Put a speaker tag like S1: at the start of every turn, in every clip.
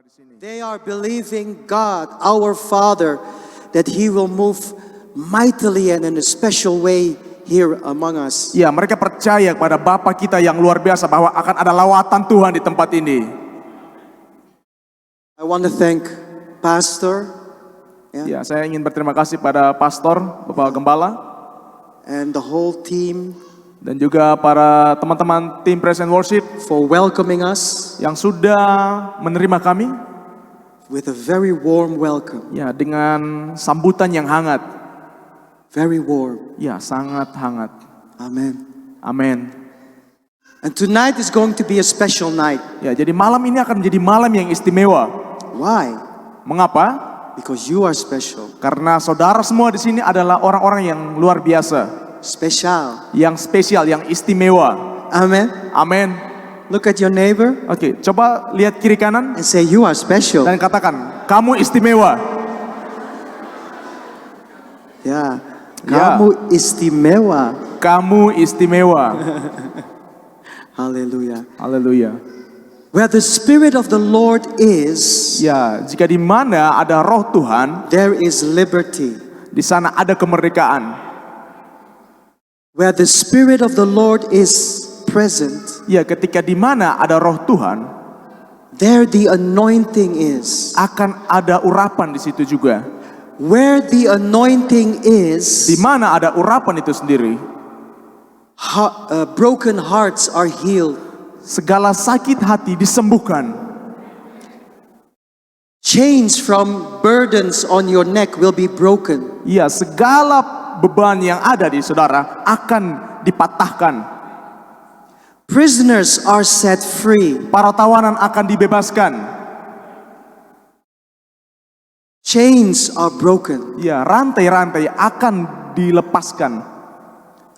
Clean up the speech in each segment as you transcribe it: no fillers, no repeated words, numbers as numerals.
S1: di sini.
S2: They are believing God, our Father, that He will move mightily and in a special way here among us.
S1: Ya, mereka percaya kepada Bapa kita yang luar biasa bahwa akan ada lawatan Tuhan di tempat ini.
S2: I want to thank Pastor
S1: Ya, saya ingin berterima kasih pada pastor, Bapak Gembala,
S2: and the whole team
S1: dan juga para teman-teman tim Praise and Worship
S2: for welcoming us
S1: yang sudah menerima kami
S2: with a very warm welcome.
S1: ya dengan sambutan yang hangat.
S2: Very warm.
S1: Ya, sangat hangat.
S2: Amen.
S1: Amin.
S2: And tonight is going to be a special night.
S1: Ya, jadi malam ini akan menjadi malam yang istimewa.
S2: Why?
S1: Mengapa?
S2: Because you are special.
S1: Karena saudara semua di sini adalah orang-orang yang luar biasa,
S2: Special.
S1: yang spesial, yang istimewa.
S2: Amen.
S1: Amin.
S2: Look at your neighbor
S1: Oke, coba lihat kiri kanan
S2: and say, you are special.
S1: dan katakan, kamu istimewa.
S2: Ya.
S1: Ya.
S2: Kamu istimewa.
S1: Kamu istimewa.
S2: Haleluya.
S1: Haleluya.
S2: Where the Spirit of the Lord is,
S1: Ya, jika di mana ada roh Tuhan,
S2: there is liberty.
S1: di sana ada kemerdekaan.
S2: Where the Spirit of the Lord is present,
S1: Ya, ketika di mana ada roh Tuhan,
S2: there the anointing is.
S1: akan ada urapan di situ juga.
S2: Where the anointing
S1: Di
S2: is,
S1: mana ada urapan itu sendiri,
S2: broken hearts are healed.
S1: segala sakit hati disembuhkan.
S2: Chains from burdens on your neck will be broken.
S1: Ya, segala beban yang ada di saudara akan dipatahkan.
S2: Prisoners are set free.
S1: Para tawanan akan dibebaskan.
S2: Chains are broken.
S1: Ya, rantai-rantai akan dilepaskan.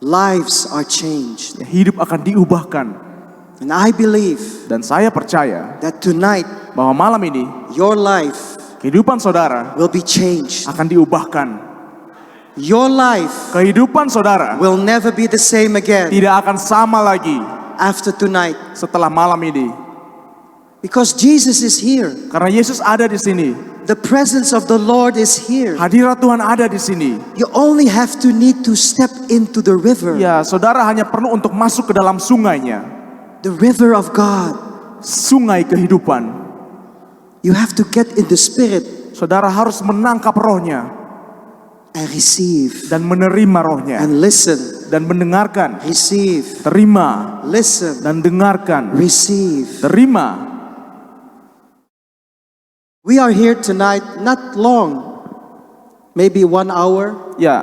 S2: Lives are changed.
S1: Ya, hidup akan diubahkan.
S2: And I believe
S1: Dan saya percaya
S2: that tonight
S1: bahwa malam ini
S2: your life
S1: kehidupan saudara
S2: will be changed.
S1: akan diubahkan.
S2: Your life
S1: Kehidupan saudara
S2: will never be the same again
S1: tidak akan sama lagi
S2: after tonight.
S1: setelah malam ini.
S2: Because Jesus is here.
S1: Karena Yesus ada di sini.
S2: The presence of the Lord is here.
S1: Hadirat Tuhan ada di sini.
S2: You only have to need to step into the river.
S1: Ya, saudara hanya perlu untuk masuk ke dalam sungainya.
S2: The river of God.
S1: Sungai kehidupan.
S2: You have to get in the Spirit
S1: Saudara harus menangkap rohnya
S2: and receive
S1: dan menerima rohnya
S2: and listen.
S1: dan mendengarkan.
S2: Receive.
S1: Terima
S2: Listen.
S1: dan dengarkan.
S2: Receive.
S1: Terima.
S2: We are here tonight, not long, maybe 1 hour.
S1: Ya,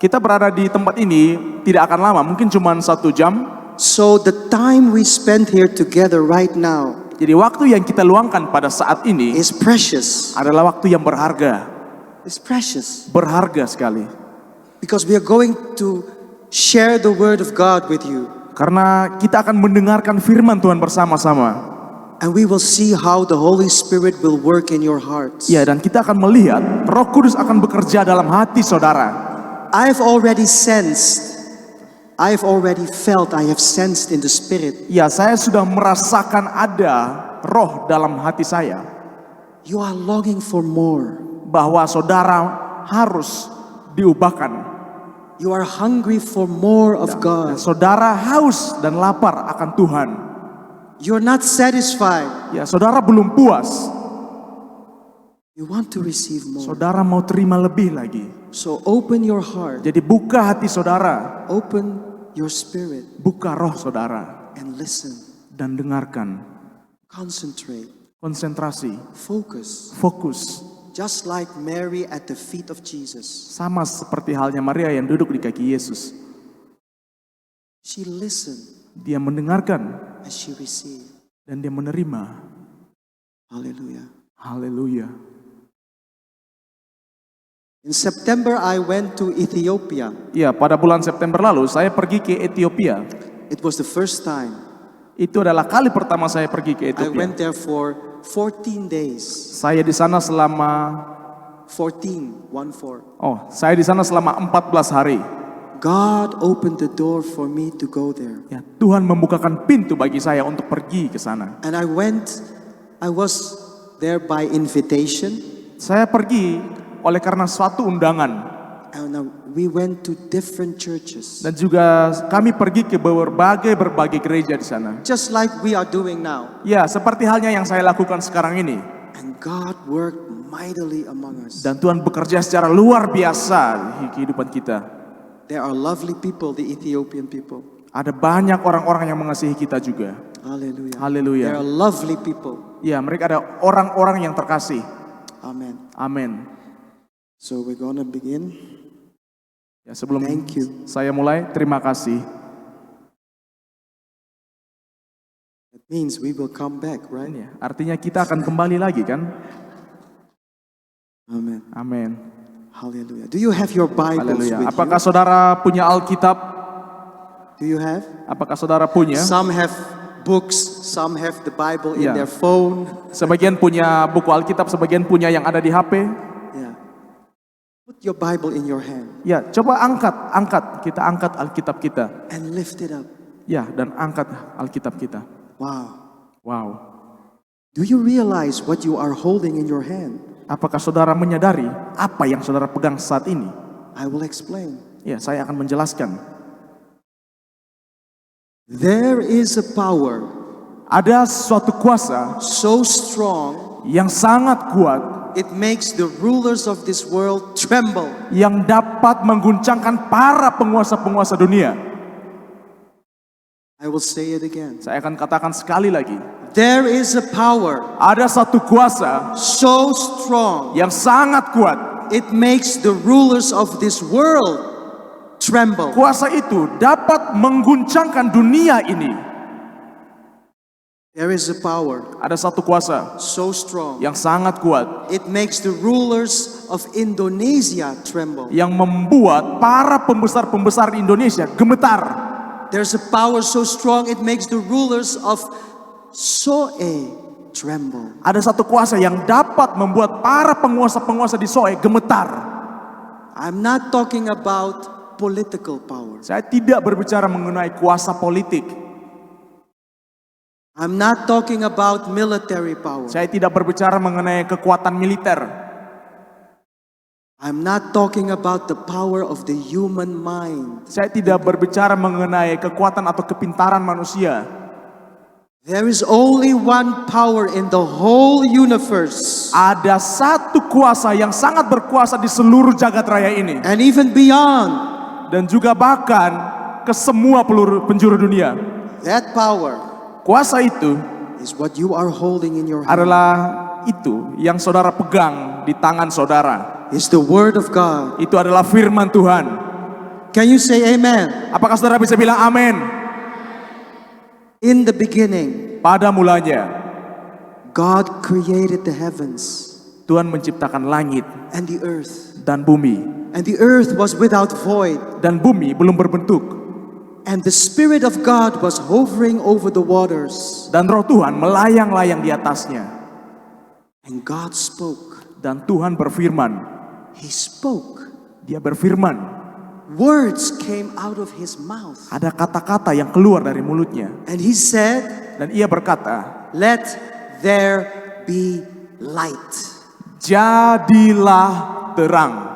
S1: kita berada di tempat ini tidak akan lama, mungkin cuma 1 jam.
S2: So the time we spend here together right now
S1: Jadi waktu yang kita luangkan pada saat ini
S2: is precious.
S1: adalah waktu yang berharga.
S2: It's precious.
S1: Berharga sekali.
S2: Because we are going to share the word of God with you.
S1: Karena kita akan mendengarkan firman Tuhan bersama-sama.
S2: And we will see how the Holy Spirit will work in your hearts.
S1: Ya, dan kita akan melihat Roh Kudus akan bekerja dalam hati saudara.
S2: I've already sensed, I've already felt, I have sensed in the Spirit.
S1: Ya, saya sudah merasakan ada roh dalam hati saya.
S2: You are longing for more.
S1: Bahwa saudara harus diubahkan.
S2: You are hungry for more of God.
S1: Saudara haus dan lapar akan Tuhan.
S2: You're not satisfied.
S1: Ya, saudara belum puas.
S2: You want to receive more.
S1: Saudara mau terima lebih lagi.
S2: So open your heart,
S1: Jadi buka hati saudara,
S2: open your spirit,
S1: buka roh saudara,
S2: and listen.
S1: dan dengarkan.
S2: Concentrate,
S1: Konsentrasi,
S2: focus.
S1: fokus.
S2: Just like Mary at the feet of Jesus.
S1: Sama seperti halnya Maria yang duduk di kaki Yesus.
S2: She listened
S1: Dia mendengarkan
S2: and she received.
S1: dan dia menerima.
S2: Hallelujah.
S1: Haleluya.
S2: In September, I went to Ethiopia.
S1: Ya, pada bulan September lalu saya pergi ke Ethiopia.
S2: It was the first time.
S1: Itu adalah kali pertama saya pergi ke
S2: I
S1: Ethiopia.
S2: went there for 14 days.
S1: Saya di sana selama
S2: 14.
S1: saya di sana selama 14 hari.
S2: God opened the door for me to go there.
S1: Ya, Tuhan membukakan pintu bagi saya untuk pergi ke sana.
S2: And I was there by invitation.
S1: Saya pergi oleh karena suatu undangan.
S2: And we went to different churches.
S1: Dan juga kami pergi ke berbagai gereja di sana.
S2: Just like we are doing now.
S1: Ya, seperti halnya yang saya lakukan sekarang ini.
S2: And God worked mightily among us.
S1: Dan Tuhan bekerja secara luar biasa di kehidupan kita.
S2: There are lovely people, the Ethiopian people.
S1: Ada banyak orang-orang yang mengasihi kita juga.
S2: Hallelujah.
S1: Haleluya.
S2: There are lovely people.
S1: Ya, mereka ada orang-orang yang terkasih.
S2: Amen.
S1: Amin.
S2: So we're gonna begin.
S1: Ya, sebelum
S2: Thank you.
S1: saya mulai, terima kasih.
S2: That means we will come back, right?
S1: Ya, artinya kita akan kembali lagi kan?
S2: Amen.
S1: Amin.
S2: Hallelujah. Do you have your Bibles
S1: Haleluya.
S2: with
S1: Apakah
S2: you?
S1: saudara punya Alkitab?
S2: Do you have?
S1: Apakah saudara punya?
S2: Some have books, some have the Bible in
S1: Yeah.
S2: their phone.
S1: Sebagian punya buku Alkitab, sebagian punya yang ada di HP.
S2: Yeah. Put your Bible in your hand
S1: Ya, coba kita angkat Alkitab kita.
S2: and lift it up.
S1: Ya, dan angkat Alkitab kita.
S2: Wow.
S1: Wow.
S2: Do you realize what you are holding in your hand?
S1: Apakah saudara menyadari apa yang saudara pegang saat ini?
S2: I will explain.
S1: Ya, saya akan menjelaskan.
S2: There is a power
S1: Ada suatu kuasa
S2: so strong,
S1: yang sangat kuat
S2: it makes the rulers of this world tremble.
S1: yang dapat mengguncangkan para penguasa-penguasa dunia.
S2: I will say it again.
S1: Saya akan katakan sekali lagi.
S2: There is a power
S1: Ada satu kuasa
S2: so strong,
S1: yang sangat kuat.
S2: it makes the rulers of this world tremble.
S1: Kuasa itu dapat mengguncangkan dunia ini.
S2: There is a power
S1: Ada satu kuasa
S2: so strong,
S1: yang sangat kuat
S2: it makes the rulers of Indonesia tremble.
S1: yang membuat para pembesar-pembesar Indonesia gemetar.
S2: There's a power so strong, it makes the rulers of Soe tremble.
S1: Ada satu kuasa yang dapat membuat para penguasa-penguasa di Soe gemetar.
S2: I'm not talking about political power.
S1: Saya tidak berbicara mengenai kuasa politik.
S2: I'm not talking about military power.
S1: Saya tidak berbicara mengenai kekuatan militer.
S2: I'm not talking about the power of the human mind.
S1: Saya tidak berbicara mengenai kekuatan atau kepintaran manusia.
S2: There is only one power in the whole universe,
S1: Ada satu kuasa yang sangat berkuasa di seluruh jagat raya ini.
S2: and even beyond.
S1: Dan juga bahkan ke semua penjuru dunia.
S2: That power
S1: Kuasa itu
S2: is what you are holding in your hand.
S1: adalah itu yang saudara pegang di tangan saudara.
S2: It's the word of God.
S1: Itu adalah firman Tuhan.
S2: Can you say amen?
S1: Apakah saudara bisa bilang amin?
S2: In the beginning,
S1: Pada mulanya
S2: God created the heavens
S1: Tuhan menciptakan langit
S2: and the earth.
S1: dan bumi.
S2: And the earth was without void.
S1: Dan bumi belum berbentuk.
S2: And the Spirit of God was hovering over the waters.
S1: Dan roh Tuhan melayang-layang di atasnya.
S2: And God spoke.
S1: Dan Tuhan berfirman.
S2: He spoke.
S1: Dia berfirman.
S2: Words came out of his mouth.
S1: Ada kata-kata yang keluar dari mulutnya.
S2: And he said,
S1: Dan ia berkata,
S2: let there be light.
S1: jadilah terang.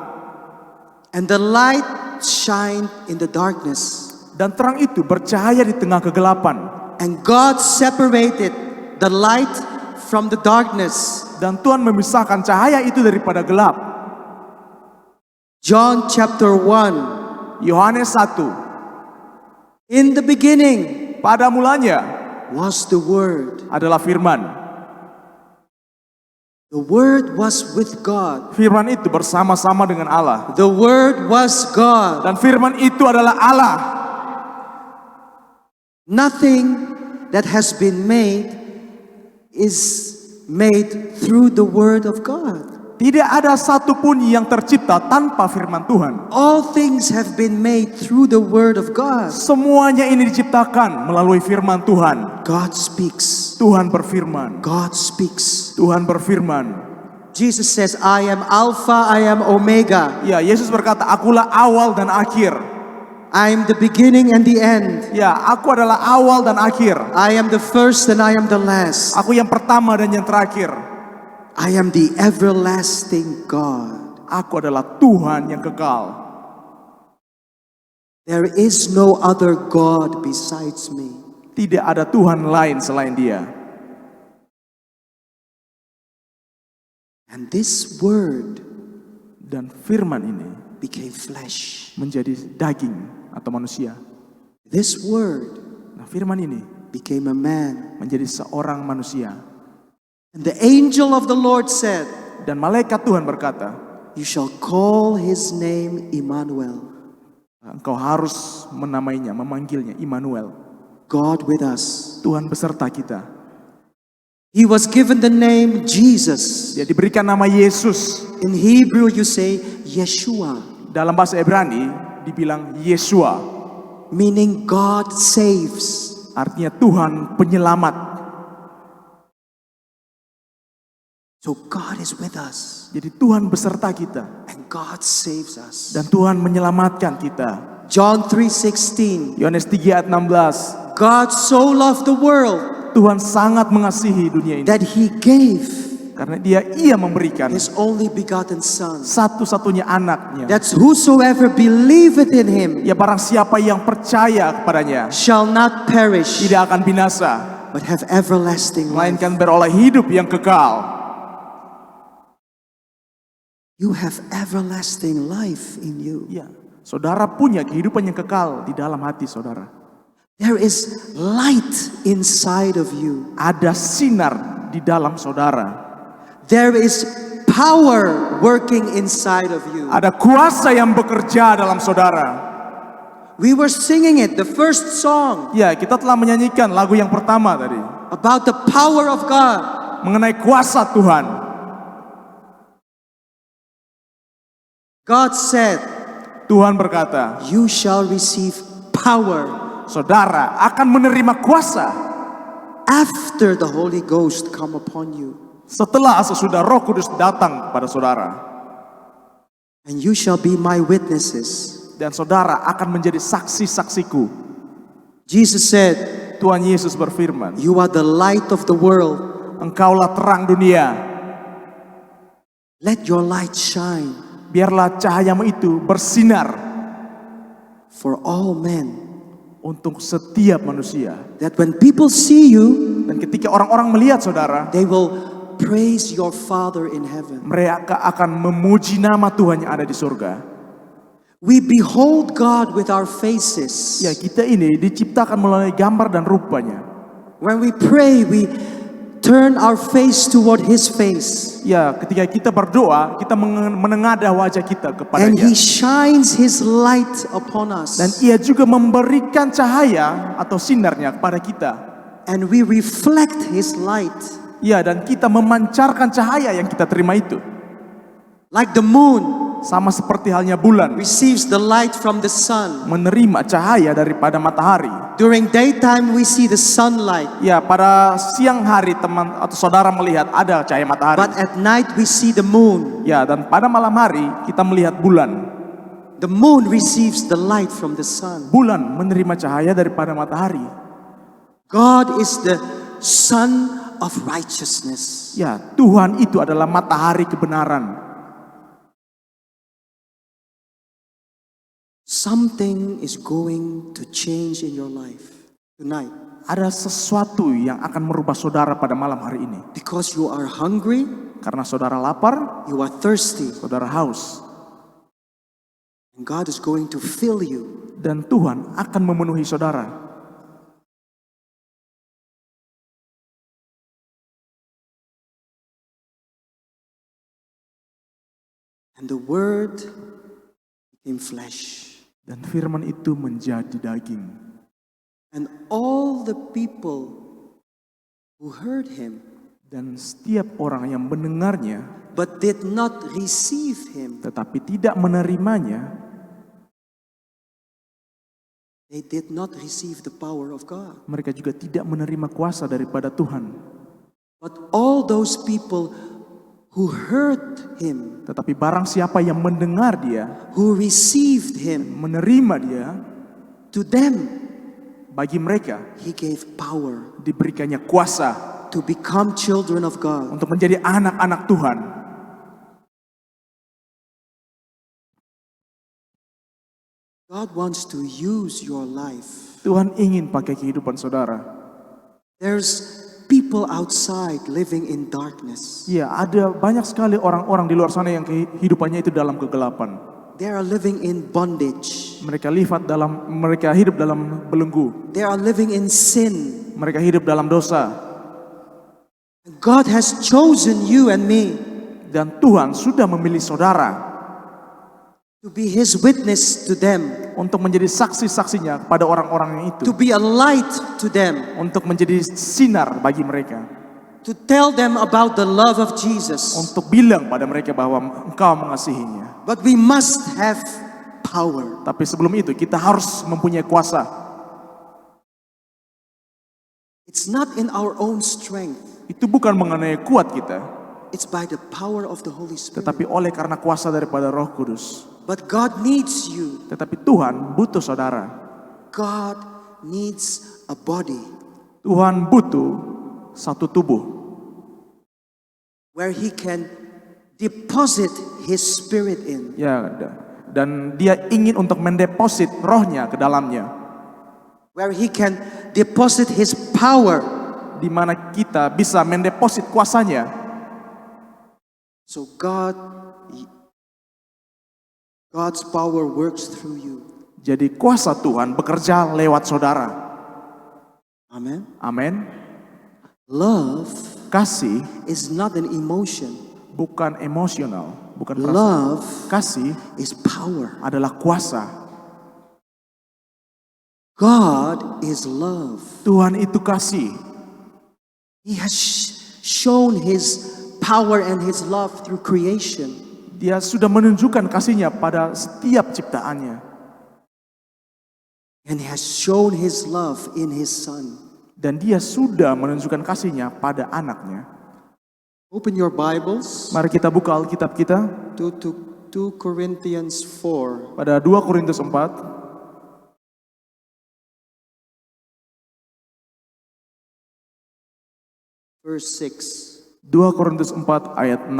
S2: And the light shined in the darkness.
S1: Dan terang itu bercahaya di tengah kegelapan.
S2: And God separated the light from the darkness.
S1: Dan Tuhan memisahkan cahaya itu daripada gelap.
S2: John chapter 1.
S1: Yohanes 1.
S2: In the beginning
S1: Pada mulanya
S2: was the Word.
S1: adalah firman.
S2: The Word was with God.
S1: Firman itu bersama-sama dengan Allah.
S2: The Word was God.
S1: Dan firman itu adalah Allah.
S2: Nothing that has been made is made through the Word of God.
S1: Tidak ada satupun yang tercipta tanpa firman Tuhan.
S2: All things have been made through the Word of God.
S1: Semuanya ini diciptakan melalui firman Tuhan.
S2: God speaks.
S1: Tuhan berfirman.
S2: God speaks.
S1: Tuhan berfirman.
S2: Jesus says, I am Alpha, I am Omega.
S1: Ya, Yesus berkata, akulah awal dan akhir.
S2: I am the beginning and the end.
S1: Ya, aku adalah awal dan akhir.
S2: I am the first and I am the last.
S1: Aku yang pertama dan yang terakhir.
S2: I am the everlasting God.
S1: Aku adalah Tuhan yang kekal.
S2: There is no other God besides me.
S1: Tidak ada Tuhan lain selain Dia.
S2: And this word
S1: Dan firman ini
S2: became flesh.
S1: menjadi daging atau manusia.
S2: This word
S1: Nah, firman ini
S2: became a man.
S1: menjadi seorang manusia.
S2: And the angel of the Lord said,
S1: Dan malaikat Tuhan berkata,
S2: you shall call his name Emmanuel,
S1: engkau harus menamainya, memanggilnya Immanuel,
S2: God with us.
S1: Tuhan beserta kita.
S2: He was given the name Jesus.
S1: Dia diberikan nama Yesus.
S2: In Hebrew you say Yeshua,
S1: Dalam bahasa Ibrani dibilang Yeshua,
S2: meaning God saves.
S1: artinya Tuhan penyelamat.
S2: So God is with us
S1: Jadi Tuhan beserta kita
S2: and God saves us.
S1: dan Tuhan menyelamatkan kita.
S2: John 3:16,
S1: Yohanes 3 ayat 16.
S2: God so loved the world
S1: Tuhan sangat mengasihi dunia ini
S2: that he gave
S1: karena ia memberikan
S2: his only begotten son,
S1: satu-satunya anaknya.
S2: that whosoever believeth in him
S1: Ya barang siapa yang percaya kepadanya
S2: shall not perish
S1: tidak akan binasa,
S2: but have everlasting life.
S1: melainkan beroleh hidup yang kekal.
S2: You have everlasting life in you.
S1: Ya, saudara punya kehidupan yang kekal di dalam hati saudara.
S2: There is light inside of you.
S1: Ada sinar di dalam saudara.
S2: There is power working inside of you.
S1: Ada kuasa yang bekerja dalam saudara.
S2: We were singing it, the first song,
S1: Ya, kita telah menyanyikan lagu yang pertama tadi
S2: about the power of God.
S1: mengenai kuasa Tuhan.
S2: God said,
S1: Tuhan berkata,
S2: you shall receive power
S1: saudara akan menerima kuasa
S2: after the Holy Ghost come upon you.
S1: setelah sesudah Roh Kudus datang kepada saudara.
S2: And you shall be my witnesses.
S1: Dan saudara akan menjadi saksi-saksiku.
S2: Jesus said,
S1: Tuhan Yesus berfirman,
S2: you are the light of the world.
S1: engkaulah terang dunia.
S2: Let your light shine
S1: Biarlah cahayamu itu bersinar
S2: for all men,
S1: untuk setiap manusia.
S2: that when people see you,
S1: Dan ketika orang-orang melihat saudara,
S2: they will praise your Father in heaven.
S1: mereka akan memuji nama Tuhan yang ada di surga.
S2: We behold God with our faces.
S1: Ya, kita ini diciptakan melalui gambar dan rupanya.
S2: When we pray, we turn our face toward His face.
S1: Ya, ketika kita berdoa, kita menengadah wajah kita
S2: And
S1: kepadanya.
S2: He shines His light upon us.
S1: Dan ia juga memberikan cahaya atau sinarnya kepada kita.
S2: And we reflect His light.
S1: Ya, dan kita memancarkan cahaya yang kita terima itu.
S2: Like the moon
S1: Sama seperti halnya bulan
S2: receives the light from the sun.
S1: menerima cahaya daripada matahari.
S2: During daytime, we see the sunlight.
S1: Ya, pada siang hari teman atau saudara melihat ada cahaya matahari.
S2: But at night, we see the moon.
S1: Ya, dan pada malam hari kita melihat bulan.
S2: The moon receives the light from the sun.
S1: Bulan menerima cahaya daripada matahari.
S2: God is the sun of righteousness.
S1: Ya, Tuhan itu adalah matahari kebenaran.
S2: Something is going to change in your life tonight.
S1: Ada sesuatu yang akan merubah saudara pada malam hari ini.
S2: Because you are hungry,
S1: Karena saudara lapar,
S2: you are thirsty,
S1: saudara haus.
S2: and God is going to fill you.
S1: Dan Tuhan akan memenuhi saudara.
S2: And the word became flesh.
S1: Dan firman itu menjadi daging.
S2: And all the people who heard him
S1: Dan setiap orang yang mendengarnya
S2: but did not receive him,
S1: tetapi tidak menerimanya,
S2: they did not receive the power of God.
S1: mereka juga tidak menerima kuasa daripada Tuhan.
S2: But all those people who heard him,
S1: Tetapi barang siapa yang mendengar dia,
S2: who received him,
S1: menerima dia,
S2: to them
S1: bagi mereka
S2: he gave power
S1: diberikannya kuasa
S2: to become children of God.
S1: untuk menjadi anak-anak Tuhan.
S2: God wants to use your life.
S1: Tuhan ingin pakai kehidupan saudara.
S2: There's people outside living in darkness.
S1: Ya, ada banyak sekali orang-orang di luar sana yang kehidupannya itu dalam kegelapan.
S2: They are living in bondage.
S1: Mereka hidup dalam belenggu.
S2: They are living in sin.
S1: Mereka hidup dalam dosa.
S2: God has chosen you and me
S1: Dan Tuhan sudah memilih saudara
S2: to be His witness to them,
S1: untuk menjadi saksi-saksinya kepada orang-orang yang itu.
S2: to be a light to them,
S1: Untuk menjadi sinar bagi mereka.
S2: to tell them about the love of Jesus.
S1: Untuk bilang pada mereka bahwa engkau mengasihinya.
S2: But we must have power.
S1: Tapi sebelum itu kita harus mempunyai kuasa.
S2: It's not in our own strength.
S1: Itu bukan mengenai kuat kita,
S2: It's by the power of the Holy Spirit.
S1: tetapi oleh karena kuasa daripada Roh Kudus.
S2: But God needs you.
S1: Tetapi Tuhan butuh saudara.
S2: God needs a body
S1: Tuhan butuh satu tubuh
S2: where He can deposit His Spirit in.
S1: ya, dan dia ingin untuk mendeposit rohnya ke dalamnya,
S2: Where He can deposit His power.
S1: di mana kita bisa mendeposit kuasanya.
S2: So God's power works through you.
S1: Jadi kuasa Tuhan bekerja lewat saudara.
S2: Amen.
S1: Amin.
S2: Love
S1: Kasih
S2: is not an emotion.
S1: bukan emosional, bukan perasaan.
S2: Love
S1: Kasih
S2: is power.
S1: adalah kuasa.
S2: God is love.
S1: Tuhan itu kasih.
S2: He has shown His power and His love through creation.
S1: Dia sudah menunjukkan kasihnya pada setiap ciptaannya.
S2: And He has shown His love in His Son.
S1: Dan dia sudah menunjukkan kasihnya pada anaknya.
S2: Open your Bibles
S1: Mari kita buka Alkitab kita
S2: to 2 Corinthians 4.
S1: pada 2 Korintus 4.
S2: Verse 6.
S1: 2 Korintus 4 ayat 6.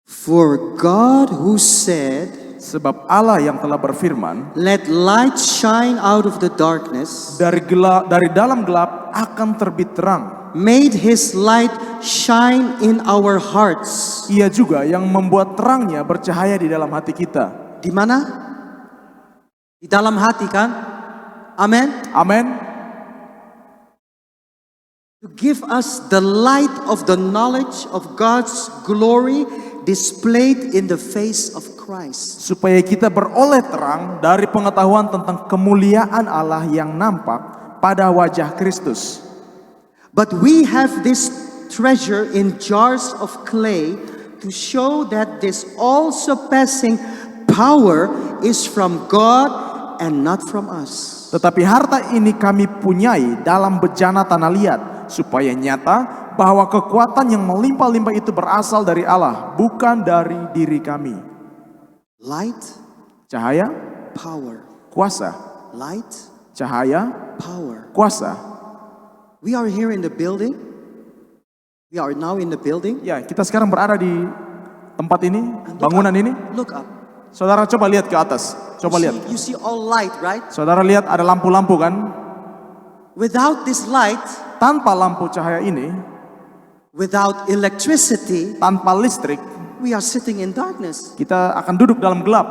S2: For God who said,
S1: Sebab Allah yang telah berfirman,
S2: let light shine out of the darkness,
S1: dari dalam gelap akan terbit terang.
S2: made His light shine in our hearts.
S1: Ia juga yang membuat terangnya bercahaya di dalam hati kita.
S2: Di mana? Di dalam hati kan? Amen.
S1: Amin.
S2: To give us the light of the knowledge of God's glory displayed in the face of Christ.
S1: Supaya kita beroleh terang dari pengetahuan tentang kemuliaan Allah yang nampak pada wajah Kristus.
S2: But we have this treasure in jars of clay to show that this all-surpassing power is from God and not from us.
S1: Tetapi harta ini kami punyai dalam bejana tanah liat, supaya nyata bahwa kekuatan yang melimpah-limpah itu berasal dari Allah, bukan dari diri kami.
S2: Light,
S1: Cahaya,
S2: power.
S1: kuasa.
S2: Light,
S1: Cahaya,
S2: power.
S1: kuasa.
S2: We are here in the building. We are now in the building.
S1: Ya, kita sekarang berada di tempat ini,
S2: And
S1: bangunan ini.
S2: Look up.
S1: Saudara coba lihat ke atas. Coba lihat.
S2: You see all light, right?
S1: Saudara lihat ada lampu-lampu kan?
S2: Without this light,
S1: Tanpa lampu cahaya ini,
S2: without electricity,
S1: tanpa listrik,
S2: we are sitting in darkness.
S1: kita akan duduk dalam gelap.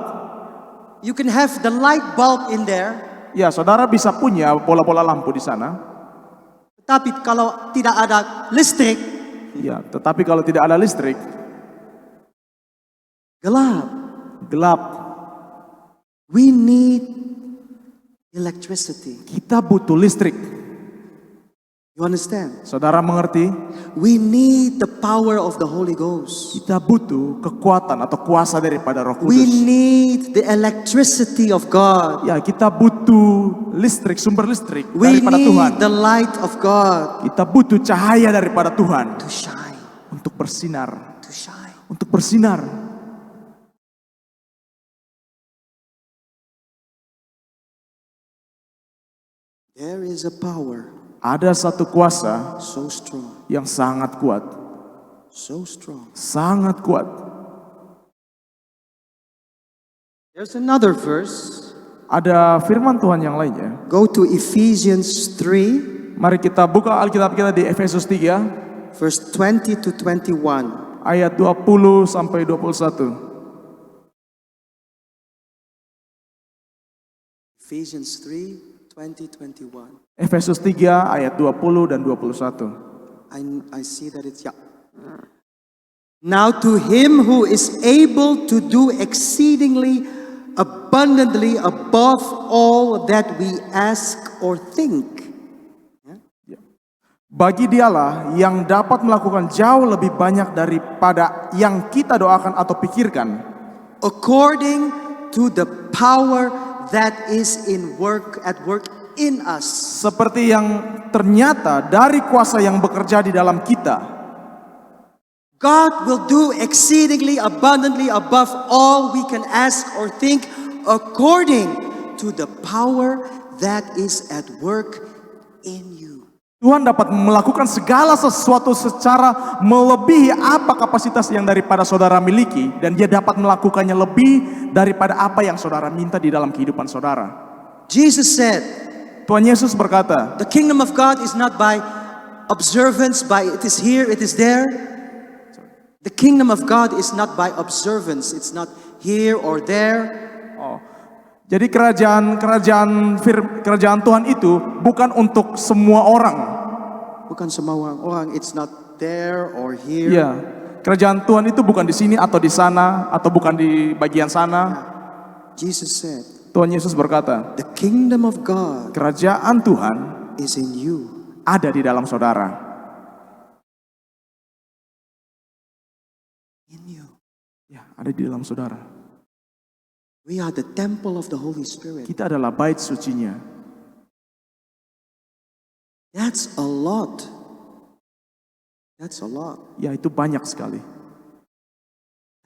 S2: You can have the light bulb in there,
S1: Ya, saudara bisa punya bola-bola lampu di sana.
S2: tapi kalau tidak ada listrik,
S1: Ya, tetapi kalau tidak ada listrik,
S2: gelap.
S1: gelap.
S2: We need electricity.
S1: Kita butuh listrik.
S2: You understand?
S1: Saudara mengerti?
S2: We need the power of the Holy Ghost.
S1: Kita butuh kekuatan atau kuasa daripada Roh
S2: We
S1: Kudus.
S2: need the electricity of God.
S1: Ya, kita butuh listrik, sumber listrik
S2: We
S1: daripada Tuhan.
S2: need the light of God
S1: Kita butuh cahaya daripada Tuhan
S2: to shine,
S1: untuk bersinar,
S2: to shine.
S1: untuk bersinar.
S2: There is a power
S1: Ada satu kuasa
S2: so strong,
S1: yang sangat kuat.
S2: so strong.
S1: Sangat kuat.
S2: There's another verse.
S1: Ada firman Tuhan yang lainnya.
S2: Go to Ephesians 3,
S1: Mari kita buka Alkitab kita di Efesus 3
S2: verse 20 to 21.
S1: ayat 20 sampai 21.
S2: Ephesians 3, 20, 21.
S1: Efesus 3 ayat 20 dan 21.
S2: I see that it's, yeah. Now to him who is able to do exceedingly abundantly above all that we ask or think.
S1: Bagi dialah yang dapat melakukan jauh lebih banyak daripada yang kita doakan atau pikirkan,
S2: According to the power that is at work in us.
S1: seperti yang ternyata dari kuasa yang bekerja di dalam kita.
S2: God will do exceedingly abundantly above all we can ask or think according to the power that is at work in you.
S1: Tuhan dapat melakukan segala sesuatu secara melebihi apa kapasitas yang daripada saudara miliki, dan dia dapat melakukannya lebih daripada apa yang saudara minta di dalam kehidupan saudara.
S2: Jesus said,
S1: Tuhan Yesus berkata,
S2: the kingdom of God is not by observance, by it is here, it is there. The kingdom of God is not by observance, it's not here or there.
S1: jadi kerajaan Tuhan itu bukan untuk semua orang.
S2: Bukan semua orang, it's not there or here.
S1: Ya, kerajaan Tuhan itu bukan di sini atau di sana atau bukan di bagian sana.
S2: Jesus said,
S1: Tuhan Yesus berkata,
S2: the kingdom of God
S1: kerajaan Tuhan
S2: is in you.
S1: ada di dalam saudara.
S2: In you.
S1: Ya, ada di dalam saudara.
S2: We are the temple of the Holy Spirit.
S1: Kita adalah bait sucinya.
S2: That's a lot. That's a lot.
S1: Ya, itu banyak sekali.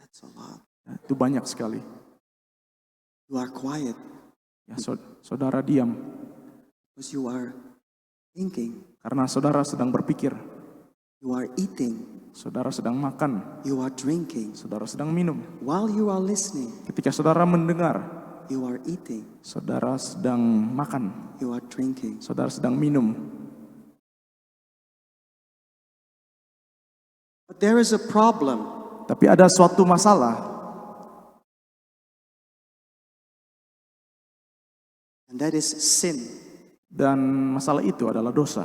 S2: That's a lot.
S1: Ya, itu banyak sekali.
S2: You are quiet
S1: Ya, saudara diam
S2: because you are thinking.
S1: karena saudara sedang berpikir.
S2: You are eating.
S1: Saudara sedang makan.
S2: You are drinking.
S1: Saudara sedang minum.
S2: While you are listening,
S1: Ketika saudara mendengar,
S2: you are eating.
S1: saudara sedang makan.
S2: You are drinking.
S1: Saudara sedang minum.
S2: But there is a problem.
S1: Tapi ada suatu masalah,
S2: And that is sin.
S1: dan masalah itu adalah dosa.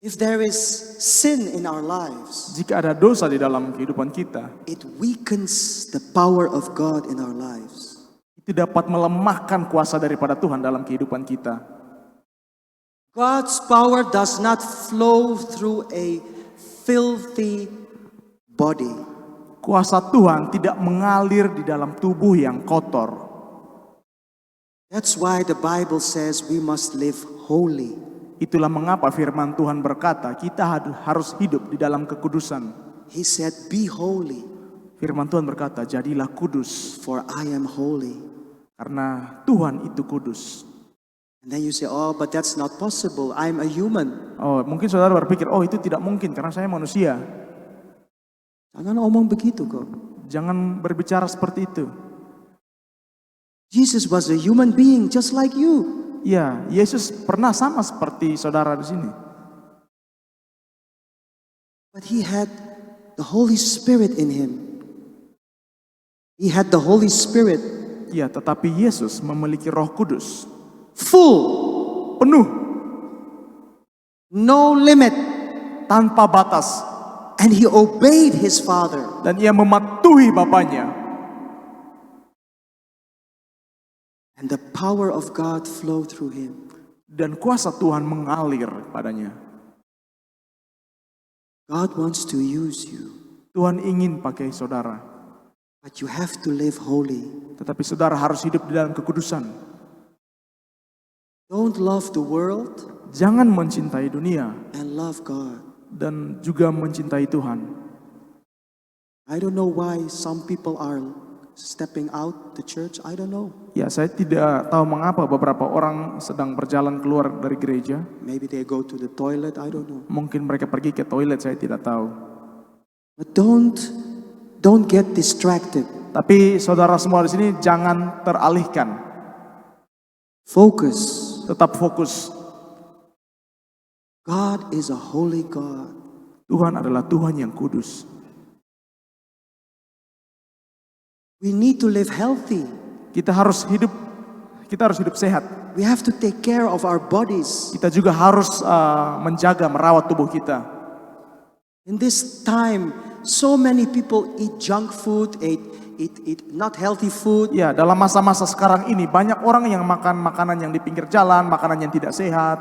S2: If there is sin in our lives,
S1: Jika ada dosa di dalam kehidupan kita,
S2: it weakens the power of God in our lives.
S1: itu dapat melemahkan kuasa daripada Tuhan dalam kehidupan kita.
S2: God's power does not flow through a filthy body.
S1: Kuasa Tuhan tidak mengalir di dalam tubuh yang kotor.
S2: That's why the Bible says we must live holy.
S1: Itulah mengapa firman Tuhan berkata kita harus hidup di dalam kekudusan.
S2: He said, be holy,
S1: Firman Tuhan berkata, jadilah kudus,
S2: for I am holy.
S1: karena Tuhan itu kudus.
S2: And then you say, oh, but that's not possible. I'm a human.
S1: Oh, mungkin saudara berpikir, oh itu tidak mungkin karena saya manusia.
S2: Jangan omong begitu kok.
S1: Jangan berbicara seperti itu.
S2: Jesus was a human being just like you.
S1: Ya, Yesus pernah sama seperti saudara di sini.
S2: But he had the Holy Spirit in him. He had the Holy Spirit
S1: Ya, tetapi Yesus memiliki Roh Kudus
S2: full,
S1: penuh,
S2: no limit.
S1: tanpa batas,
S2: And he obeyed his Father.
S1: dan ia mematuhi Bapaknya.
S2: And the power of God flowed through him.
S1: Dan kuasa Tuhan mengalir padanya.
S2: God wants to use you,
S1: Tuhan ingin pakai saudara,
S2: but you have to live holy.
S1: tetapi saudara harus hidup di dalam kekudusan.
S2: Don't love the world
S1: Jangan mencintai dunia
S2: and love God.
S1: dan juga mencintai Tuhan.
S2: I don't know why some people are stepping out the church. I don't know.
S1: Ya, saya tidak tahu mengapa beberapa orang sedang berjalan keluar dari gereja.
S2: Maybe they go to the toilet, I don't know.
S1: Mungkin mereka pergi ke toilet, saya tidak tahu.
S2: But don't get distracted.
S1: Tapi saudara semua di sini jangan teralihkan.
S2: Focus.
S1: Tetap fokus.
S2: God is a holy God.
S1: Tuhan adalah Tuhan yang kudus.
S2: We need to live healthy.
S1: Kita harus hidup sehat.
S2: We have to take care of our bodies.
S1: Kita juga harus menjaga, merawat tubuh kita.
S2: In this time, so many people eat junk food, eat not healthy food.
S1: Ya, dalam masa-masa sekarang ini banyak orang yang makan makanan yang di pinggir jalan, makanan yang tidak sehat,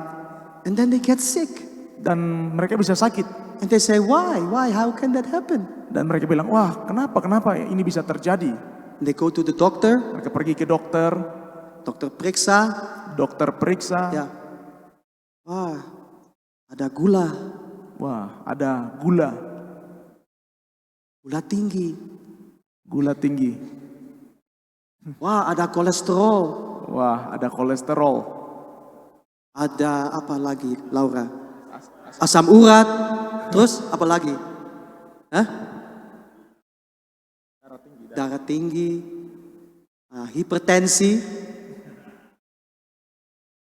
S2: And then they get sick.
S1: dan mereka bisa sakit.
S2: And they say, why? How can that happen?
S1: Dan mereka bilang, wah kenapa ini bisa terjadi?
S2: And they go to the doctor.
S1: Mereka pergi ke dokter,
S2: Dokter periksa.
S1: dokter periksa,
S2: Ya. Wah, ada gula.
S1: wah ada gula
S2: Tinggi.
S1: tinggi,
S2: Wah, ada kolesterol.
S1: wah ada kolesterol,
S2: Ada apa lagi, Laura? Asam urat. Terus apa lagi? Hah? Darah tinggi. Hipertensi.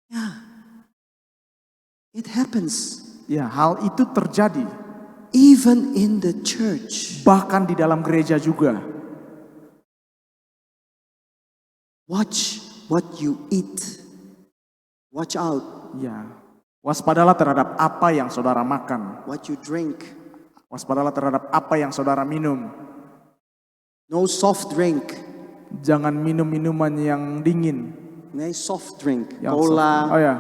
S2: Ya. It happens.
S1: ya hal itu terjadi
S2: Even in the church.
S1: bahkan di dalam gereja juga.
S2: Watch what you eat. Watch out
S1: Ya, waspadalah terhadap apa yang saudara makan,
S2: what you drink.
S1: waspadalah terhadap apa yang saudara minum.
S2: No soft drink.
S1: Jangan minum minuman yang dingin,
S2: No soft drink.
S1: yang
S2: Cola.
S1: oh ya,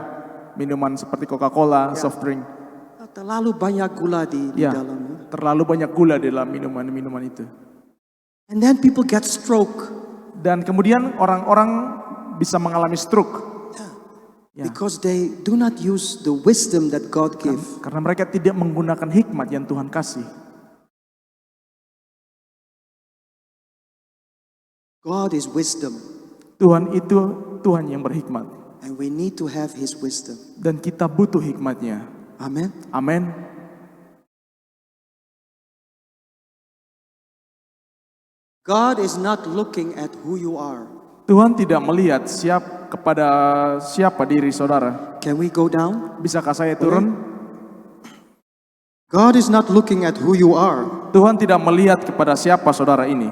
S1: minuman seperti Coca-Cola, soft drink.
S2: Terlalu banyak gula di
S1: Ya,
S2: dalamnya.
S1: terlalu banyak gula di dalam minuman itu.
S2: And then people get stroke.
S1: Dan kemudian orang-orang bisa mengalami stroke. Ya.
S2: Because they do not use the wisdom that God gave.
S1: Karena mereka tidak menggunakan hikmat yang Tuhan kasih.
S2: God is wisdom.
S1: Tuhan itu Tuhan yang berhikmat.
S2: And we need to have His wisdom.
S1: Dan kita butuh hikmatnya.
S2: Amen.
S1: Amin.
S2: God is not looking at who you are.
S1: Tuhan tidak melihat kepada siapa diri saudara.
S2: Can we go down?
S1: Bisakah saya turun?
S2: God is not looking at who you are.
S1: Tuhan tidak melihat kepada siapa saudara ini.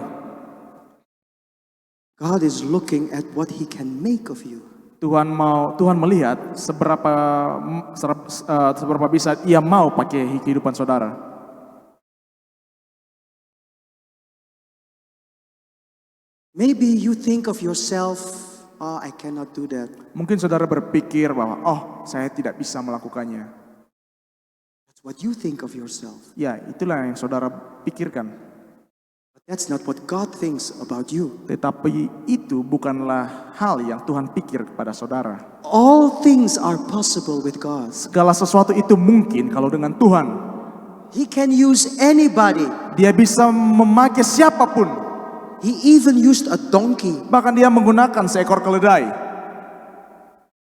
S2: God is looking at what He can make of you.
S1: Tuhan melihat seberapa bisa Ia mau pakai kehidupan saudara.
S2: Maybe you think of yourself, oh, I cannot do that.
S1: Mungkin saudara berpikir bahwa, oh, saya tidak bisa melakukannya.
S2: That's what you think of yourself.
S1: Ya, itulah yang saudara pikirkan.
S2: But that's not what God thinks about you.
S1: Tetapi itu bukanlah hal yang Tuhan pikir kepada saudara.
S2: All things are possible with God.
S1: Segala sesuatu itu mungkin kalau dengan Tuhan.
S2: He can use anybody.
S1: Dia bisa memakai siapapun.
S2: He even used a donkey.
S1: Bahkan dia menggunakan seekor keledai.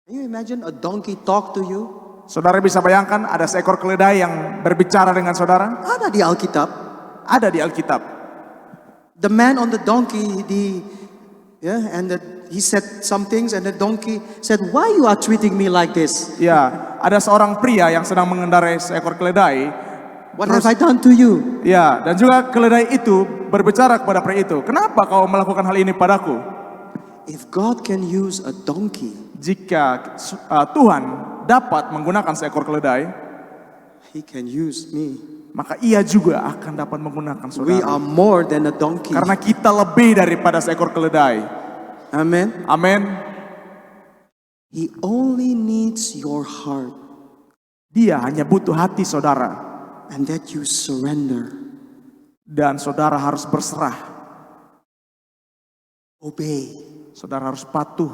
S2: Can you imagine a donkey talk to you?
S1: Saudara bisa bayangkan ada seekor keledai yang berbicara dengan saudara?
S2: Ada di Alkitab.
S1: Ada di Alkitab.
S2: The man on the donkey, he said some things, and the donkey said, "Why you are treating me like this?
S1: Ya, ada seorang pria yang sedang mengendarai seekor keledai.
S2: What have I done to you?"
S1: Ya, dan juga keledai itu berbicara kepada pria itu, "Kenapa kau melakukan hal ini padaku?"
S2: If God can use a donkey,
S1: Jika Tuhan dapat menggunakan seekor keledai,
S2: He can use me.
S1: maka Ia juga akan dapat menggunakan
S2: We
S1: saudara.
S2: are more than a donkey.
S1: Karena kita lebih daripada seekor keledai.
S2: Amen.
S1: Amin.
S2: He only needs your heart,
S1: Dia hanya butuh hati saudara.
S2: and that you surrender,
S1: Dan saudara harus berserah.
S2: obey,
S1: Saudara harus patuh.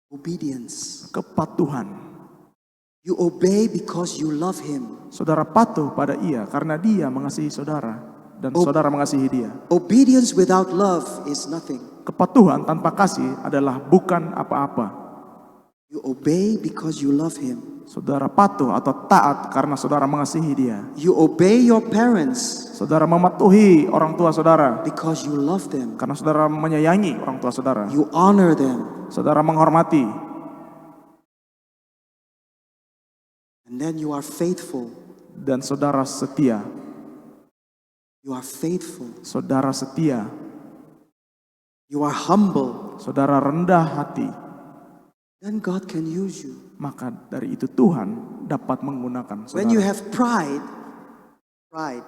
S2: obedience.
S1: Kepatuhan.
S2: You obey because you love Him.
S1: Saudara patuh pada Ia karena Dia mengasihi saudara. Dan saudara mengasihi Dia.
S2: Obedience without love is nothing.
S1: Kepatuhan tanpa kasih adalah bukan apa-apa.
S2: You obey because you love Him.
S1: Saudara patuh atau taat karena saudara mengasihi Dia.
S2: You obey your parents
S1: Saudara mematuhi orang tua saudara
S2: because you love them.
S1: karena saudara menyayangi orang tua saudara.
S2: You honor them.
S1: Saudara menghormati.
S2: And then you are faithful.
S1: Dan saudara setia.
S2: You are faithful.
S1: Saudara setia.
S2: You are humble.
S1: Saudara rendah hati.
S2: Then God can use you.
S1: Maka dari itu Tuhan dapat menggunakan
S2: When you
S1: saudara.
S2: have pride,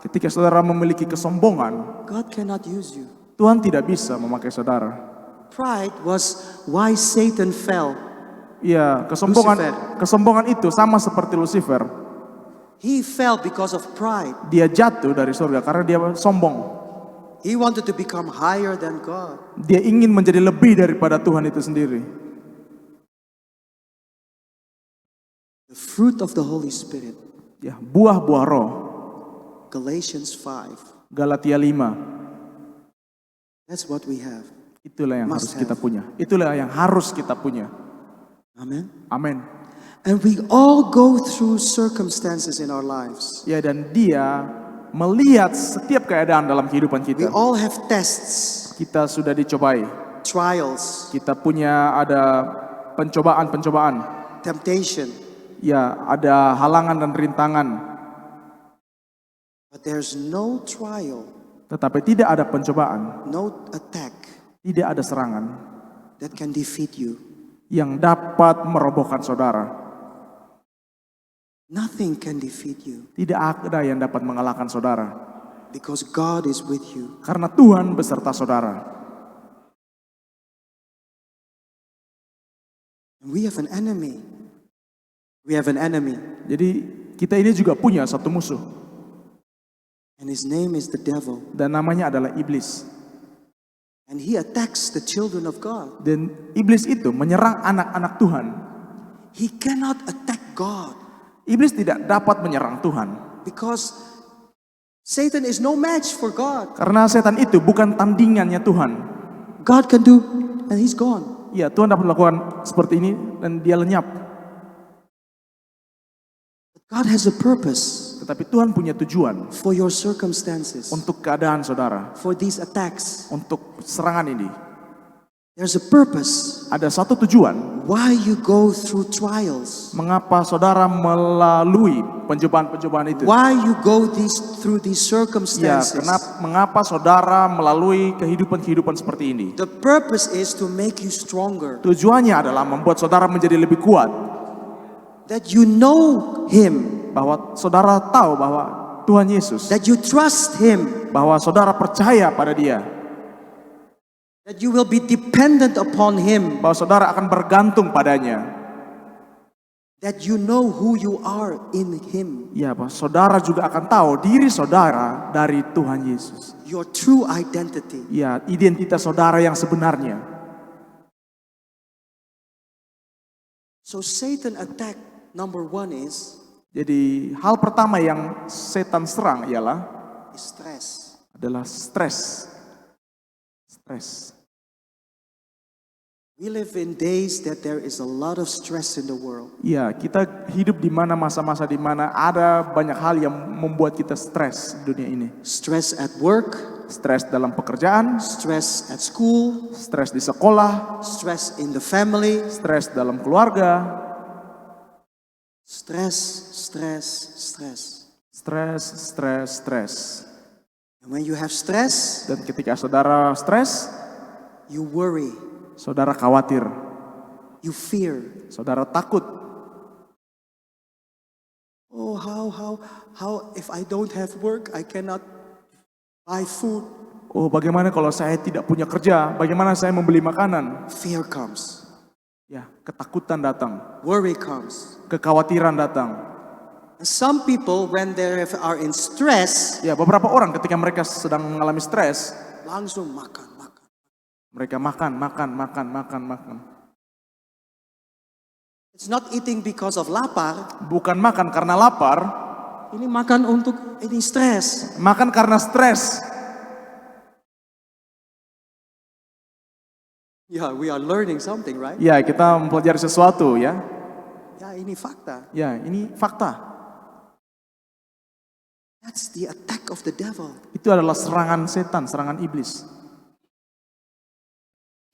S1: Ketika saudara memiliki kesombongan,
S2: God cannot use you.
S1: Tuhan tidak bisa memakai saudara.
S2: Pride was why Satan fell.
S1: Iya,
S2: Lucifer.
S1: kesombongan itu sama seperti Lucifer.
S2: He fell because of pride.
S1: Dia jatuh dari surga karena dia sombong.
S2: He wanted to become higher than God.
S1: Dia ingin menjadi lebih daripada Tuhan itu sendiri.
S2: The fruit of the Holy Spirit.
S1: Ya, buah-buah roh.
S2: Galatians 5.
S1: Galatia 5.
S2: That's what we have.
S1: Itulah yang
S2: Must
S1: harus kita
S2: have.
S1: punya. Itulah yang harus kita punya.
S2: Amen.
S1: Amin.
S2: And we all go through circumstances in our lives.
S1: Ya, dan dia melihat setiap keadaan dalam kehidupan
S2: We
S1: kita.
S2: all have tests,
S1: Kita sudah dicobai.
S2: trials,
S1: Kita punya ada pencobaan-pencobaan.
S2: temptation.
S1: Ya, ada halangan dan rintangan.
S2: But there's no trial,
S1: Tetapi tidak ada pencobaan,
S2: no attack
S1: tidak ada serangan
S2: that can defeat you.
S1: yang dapat merobohkan saudara.
S2: Nothing can defeat you
S1: Tidak ada yang dapat mengalahkan saudara.
S2: because God is with you.
S1: Karena Tuhan beserta saudara.
S2: And we have an enemy. We have an enemy,
S1: Jadi kita ini juga punya satu musuh.
S2: and his name is the devil.
S1: Dan namanya adalah iblis.
S2: And he attacks the children of God.
S1: Dan iblis itu menyerang anak-anak Tuhan.
S2: He cannot attack God
S1: Iblis tidak dapat menyerang Tuhan.
S2: because Satan is no match for God.
S1: Karena setan itu bukan tandingannya Tuhan.
S2: God can do, and he's gone.
S1: Ya, Tuhan dapat melakukan seperti ini dan dia lenyap.
S2: God has a purpose
S1: Tetapi Tuhan punya tujuan
S2: for your circumstances,
S1: untuk keadaan saudara.
S2: for these attacks.
S1: Untuk serangan ini.
S2: There's a purpose
S1: Ada satu tujuan.
S2: why you go through trials,
S1: Mengapa saudara melalui pencobaan-pencobaan itu.
S2: why you go through these
S1: Ya,
S2: circumstances.
S1: mengapa saudara melalui kehidupan-kehidupan seperti ini.
S2: The purpose is to make you stronger,
S1: Tujuannya adalah membuat saudara menjadi lebih kuat.
S2: that you know him,
S1: Bahwa saudara tahu bahwa Tuhan Yesus.
S2: that you trust him,
S1: Bahwa saudara percaya pada dia.
S2: that you will be dependent upon him,
S1: Bahwa saudara akan bergantung padanya.
S2: that you know who you are in him,
S1: Ya, bahwa saudara juga akan tahu diri saudara dari Tuhan Yesus.
S2: your true identity.
S1: Ya, identitas saudara yang sebenarnya.
S2: So Satan attack number one is
S1: Jadi hal pertama yang setan serang ialah
S2: stress.
S1: adalah stres. Stres.
S2: We live in days that there is a lot of stress in the world.
S1: Ya, kita hidup di mana masa-masa di mana ada banyak hal yang membuat kita stres di dunia ini.
S2: Stress at work,
S1: Stres dalam pekerjaan,
S2: stress at school,
S1: stres di sekolah,
S2: stress in the family,
S1: stres dalam keluarga,
S2: stress, stress, stress.
S1: stres, stres, stres.
S2: And when you have stress,
S1: Dan ketika saudara stres,
S2: you worry,
S1: saudara khawatir,
S2: you fear.
S1: saudara takut.
S2: Oh, how if I don't have work, I cannot buy food.
S1: Oh, bagaimana kalau saya tidak punya kerja? Bagaimana saya membeli makanan?
S2: Fear comes,
S1: Ya, ketakutan datang,
S2: worry comes.
S1: kekhawatiran datang.
S2: And some people, when they are in stress,
S1: Ya, beberapa orang ketika mereka sedang mengalami stres,
S2: langsung makan.
S1: mereka makan.
S2: It's not eating because of lapar.
S1: Bukan makan karena lapar,
S2: Ini makan untuk ini stres.
S1: makan karena stres.
S2: Yeah, we are learning something, right?
S1: Ya, kita mempelajari sesuatu ya.
S2: Ya, ini fakta.
S1: Ya, ini fakta.
S2: That's the attack of the devil.
S1: Itu adalah serangan setan, serangan iblis.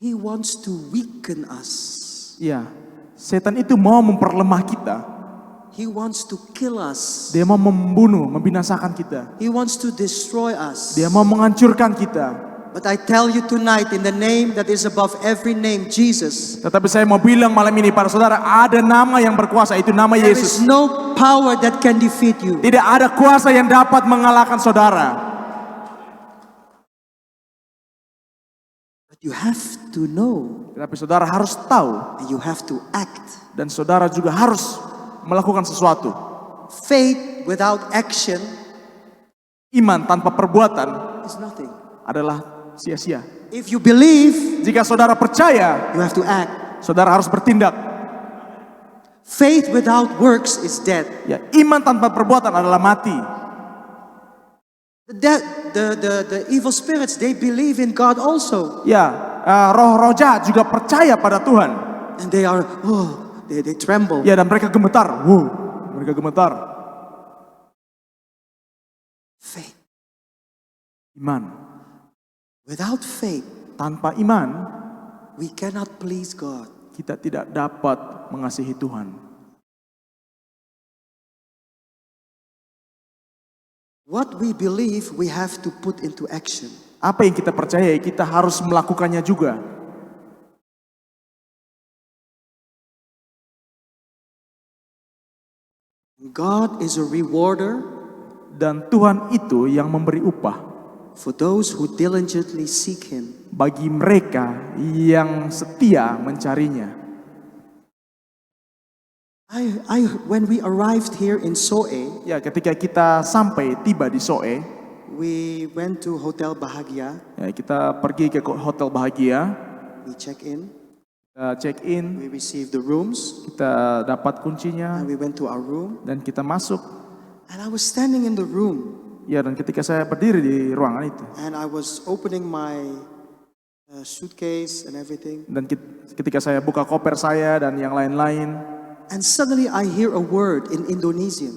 S2: He wants to weaken us.
S1: Ya, setan itu mau memperlemah kita.
S2: He wants to kill us.
S1: Dia mau membunuh, membinasakan kita.
S2: He wants to destroy us.
S1: Dia mau menghancurkan kita.
S2: But I tell you tonight, in the name that is above every name, Jesus,
S1: Tetapi saya mau bilang malam ini para saudara, ada nama yang berkuasa, itu nama
S2: there is
S1: Yesus.
S2: no power that can defeat you.
S1: Tidak ada kuasa yang dapat mengalahkan saudara.
S2: But you have to know,
S1: Tetapi saudara harus tahu,
S2: and you have to act.
S1: dan saudara juga harus melakukan sesuatu.
S2: Faith without action
S1: Iman tanpa perbuatan
S2: is nothing.
S1: adalah sia-sia.
S2: If you believe,
S1: Jika saudara percaya,
S2: you have to act.
S1: saudara harus bertindak.
S2: Faith without works is dead.
S1: Ya, iman tanpa perbuatan adalah mati.
S2: The evil spirits, they believe in God also.
S1: Ya, roh-roh jahat juga percaya pada Tuhan.
S2: And they are, they tremble.
S1: Ya, dan mereka gemetar. Wow, mereka gemetar.
S2: Faith.
S1: Iman.
S2: Without faith,
S1: Tanpa iman,
S2: we cannot please God.
S1: kita tidak dapat mengasihi Tuhan.
S2: What we believe, we have to put into action.
S1: Apa yang kita percaya, kita harus melakukannya juga.
S2: God is a rewarder
S1: Dan Tuhan itu yang memberi upah
S2: for those who diligently seek Him.
S1: bagi mereka yang setia mencarinya.
S2: When we arrived here in Soe,
S1: Ya, ketika kita sampai tiba di Soe,
S2: we went to Hotel Bahagia.
S1: ya, kita pergi ke Hotel Bahagia,
S2: We check in,
S1: kita check in,
S2: we received the rooms,
S1: kita dapat kuncinya,
S2: and we went to our room.
S1: dan kita masuk.
S2: And I was standing in the room,
S1: Ya, dan ketika saya berdiri di ruangan itu,
S2: and I was opening my suitcase and everything.
S1: dan ketika saya buka koper saya dan yang lain-lain,
S2: And suddenly I hear a word in Indonesian.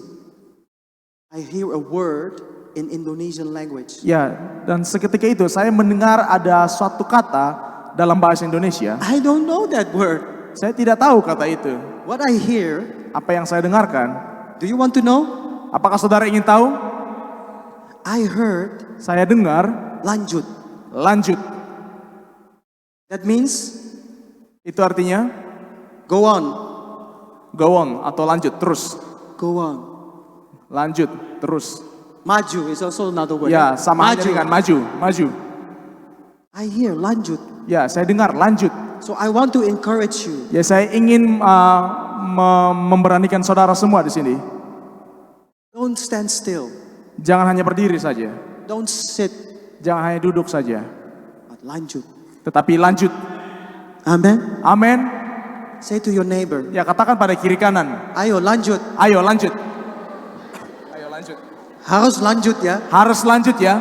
S2: I hear a word in Indonesian language.
S1: ya, dan seketika itu saya mendengar ada suatu kata dalam bahasa Indonesia.
S2: I don't know that word.
S1: Saya tidak tahu kata itu.
S2: What I hear,
S1: Apa yang saya dengarkan?
S2: do you want to know?
S1: Apakah saudara ingin tahu?
S2: I heard
S1: Saya dengar
S2: lanjut.
S1: lanjut.
S2: That means
S1: Itu artinya
S2: go on,
S1: go on atau lanjut terus.
S2: go on.
S1: Lanjut terus.
S2: Maju is also another word.
S1: Ya, sama aja
S2: Maju.
S1: dengan maju, maju.
S2: I hear lanjut.
S1: Ya, saya dengar lanjut.
S2: So I want to encourage you.
S1: Ya, saya ingin memberanikan saudara semua di sini.
S2: Don't stand still.
S1: Jangan hanya berdiri saja.
S2: Don't sit,
S1: Jangan hanya duduk saja.
S2: but lanjut.
S1: Tetapi lanjut.
S2: Amen.
S1: Amin.
S2: Say to your neighbor,
S1: Ya, katakan pada kiri kanan.
S2: ayo lanjut.
S1: Ayo lanjut. Ayo lanjut.
S2: Harus lanjut ya.
S1: Harus lanjut ya.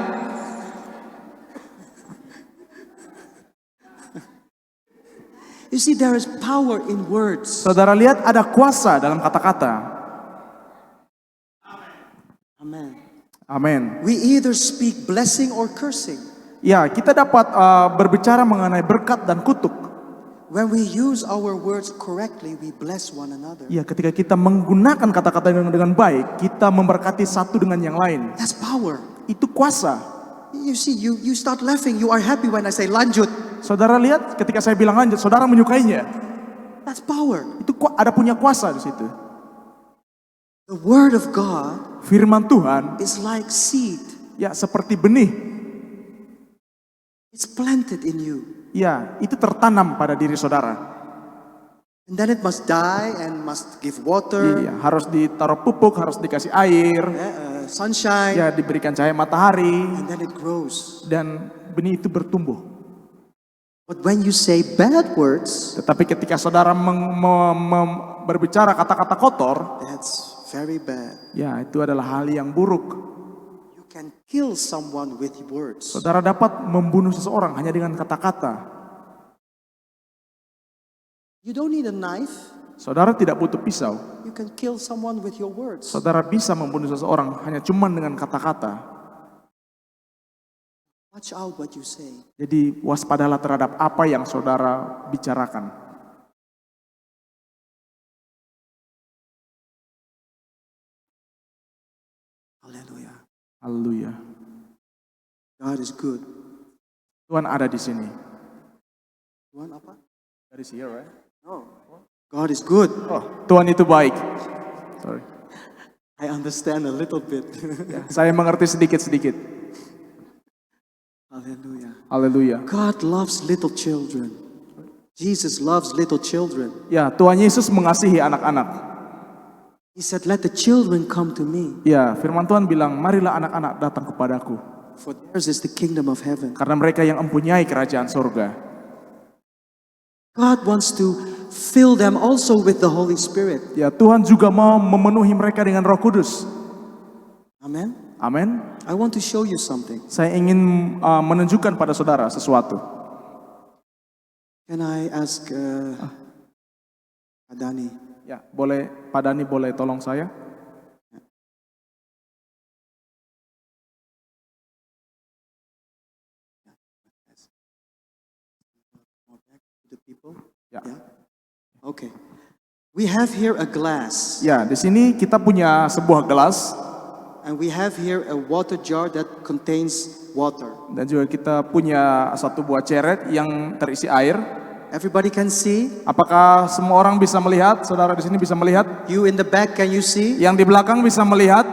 S2: You see, there is power in words.
S1: Saudara lihat ada kuasa dalam kata-kata.
S2: Amen.
S1: Amin.
S2: We either speak blessing or cursing.
S1: Ya, kita dapat berbicara mengenai berkat dan kutuk.
S2: When we use our words correctly, we bless one another.
S1: Ya, ketika kita menggunakan kata-kata dengan baik, kita memberkati satu dengan yang lain.
S2: That's power.
S1: Itu kuasa.
S2: You see, you start laughing. You are happy when I say lanjut.
S1: Saudara lihat ketika saya bilang lanjut, saudara menyukainya.
S2: That's power.
S1: Itu ada punya kuasa di situ.
S2: The word of God
S1: Firman Tuhan,
S2: is like seed.
S1: ya seperti benih.
S2: It's planted in you.
S1: Ya, itu tertanam pada diri saudara.
S2: And then it must die and must give water,
S1: Iya, harus ditaruh pupuk, harus dikasih air,
S2: sunshine,
S1: ya diberikan cahaya matahari,
S2: and then it grows.
S1: dan benih itu bertumbuh.
S2: But when you say bad words,
S1: Tetapi ketika saudara berbicara kata-kata kotor,
S2: that's very bad.
S1: ya itu adalah hal yang buruk.
S2: You can kill someone with words.
S1: Saudara dapat membunuh seseorang hanya dengan kata-kata.
S2: You don't need a knife.
S1: Saudara tidak butuh pisau.
S2: You can kill someone with your words.
S1: Saudara bisa membunuh seseorang hanya cuman dengan kata-kata.
S2: Watch out what you say.
S1: Jadi waspadalah terhadap apa yang saudara bicarakan.
S2: Hallelujah.
S1: Haleluya.
S2: God is good.
S1: Tuhan ada di sini.
S2: Tuhan apa?
S1: God is here, right?
S2: No. God is good.
S1: Oh, Tuhan itu baik. Sorry.
S2: I understand a little bit.
S1: Saya mengerti sedikit-sedikit.
S2: Hallelujah.
S1: Haleluya.
S2: God loves little children. Jesus loves little children.
S1: Ya, Tuhan Yesus mengasihi anak-anak.
S2: He said, let the children come to me.
S1: Ya, firman Tuhan bilang, marilah anak-anak datang kepadaku.
S2: For theirs is the kingdom of heaven.
S1: Karena mereka yang mempunyai kerajaan surga.
S2: God wants to fill them also with the Holy Spirit.
S1: Ya, Tuhan juga mau memenuhi mereka dengan Roh Kudus.
S2: Amen.
S1: Amin.
S2: I want to show you something.
S1: Saya ingin menunjukkan pada saudara sesuatu.
S2: Can I ask Adani?
S1: Ya, boleh Pak Dani boleh tolong saya?
S2: The people?
S1: Ya.
S2: Yeah. Okay. We have here a glass,
S1: Ya, di sini kita punya sebuah gelas
S2: and we have here a water jar that contains water.
S1: dan juga kita punya satu buah ceret yang terisi air.
S2: Everybody can see?
S1: Apakah semua orang bisa melihat? Saudara di sini bisa melihat?
S2: You in the back, can you see?
S1: Yang di belakang bisa melihat?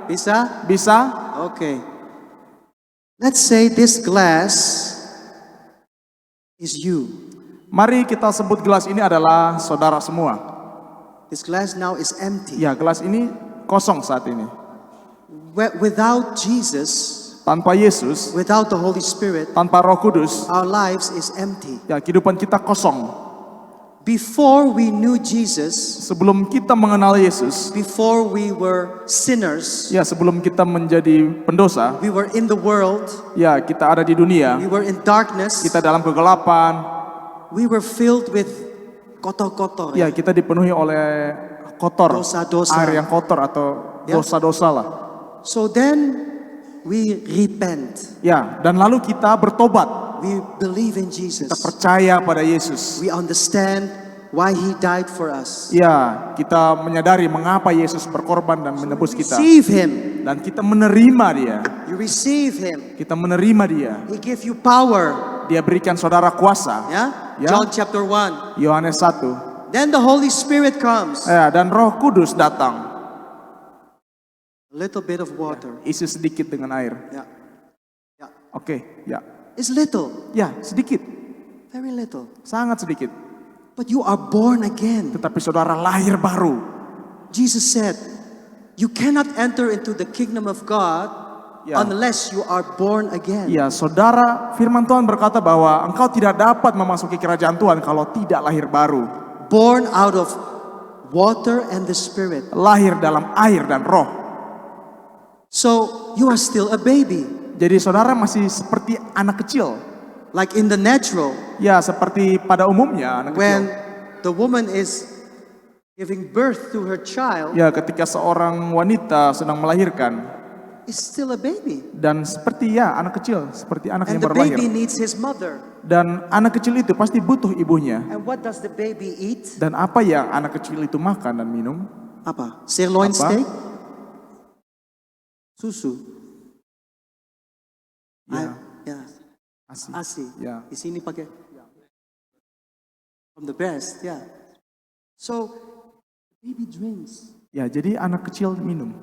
S2: Bisa?
S1: Bisa?
S2: Okay. Let's say this glass is you.
S1: Mari kita sebut gelas ini adalah saudara semua.
S2: This glass now is empty.
S1: Ya, gelas ini kosong saat ini.
S2: Without Jesus,
S1: Tanpa Yesus,
S2: without the Holy Spirit,
S1: tanpa Roh Kudus,
S2: our lives is empty.
S1: ya kehidupan kita kosong.
S2: Before we knew Jesus,
S1: Sebelum kita mengenal Yesus,
S2: before we were sinners,
S1: ya sebelum kita menjadi pendosa,
S2: we were in the world,
S1: ya kita ada di dunia,
S2: we were in darkness,
S1: kita dalam kegelapan,
S2: we were filled with kotor-kotor.
S1: ya kita dipenuhi oleh kotor,
S2: Dosa-dosa.
S1: air yang kotor atau
S2: Ya.
S1: dosa-dosa lah.
S2: So then we repent.
S1: Ya, dan lalu kita bertobat,
S2: We believe in
S1: kita
S2: Jesus.
S1: percaya pada Yesus.
S2: We understand why He died for us.
S1: Ya, kita menyadari mengapa Yesus berkorban dan menebus kita.
S2: Receive Him.
S1: Dan kita menerima dia.
S2: You receive Him.
S1: Kita menerima dia.
S2: He give you power.
S1: Dia berikan saudara kuasa.
S2: Yeah?
S1: Ya.
S2: John chapter 1.
S1: Yohanes 1.
S2: Then the Holy Spirit comes.
S1: Ya, dan Roh Kudus datang.
S2: A little bit of water.
S1: Isi sedikit dengan air.
S2: Yeah. Yeah.
S1: Oke, ya.
S2: It's little.
S1: Ya, sedikit.
S2: Very little.
S1: Sangat sedikit.
S2: But you are born again.
S1: Tetapi saudara lahir baru.
S2: Jesus said, you cannot enter into the kingdom of God
S1: Ya.
S2: unless you are born again.
S1: Ya, saudara, firman Tuhan berkata bahwa engkau tidak dapat memasuki kerajaan Tuhan kalau tidak lahir baru.
S2: Born out of water and the Spirit.
S1: Lahir dalam air dan roh.
S2: So you are still a baby.
S1: Jadi saudara masih seperti anak kecil.
S2: Like in the natural,
S1: Ya, seperti pada umumnya anak
S2: when
S1: kecil.
S2: the woman is giving birth to her child,
S1: Ya, ketika seorang wanita sedang melahirkan.
S2: is still a baby.
S1: Dan seperti ya anak kecil, seperti anak
S2: And
S1: yang
S2: the
S1: baru lahir.
S2: baby needs his mother.
S1: Dan anak kecil itu pasti butuh ibunya.
S2: And what does the baby eat?
S1: Dan apa yang anak kecil itu makan dan minum?
S2: Apa? Sirloin
S1: Apa?
S2: steak? Susu.
S1: Ya,
S2: Ya.
S1: ASI.
S2: ASI.
S1: Ya.
S2: Di sini pakai from the breast, yeah. So baby drinks.
S1: Ya, jadi anak kecil minum.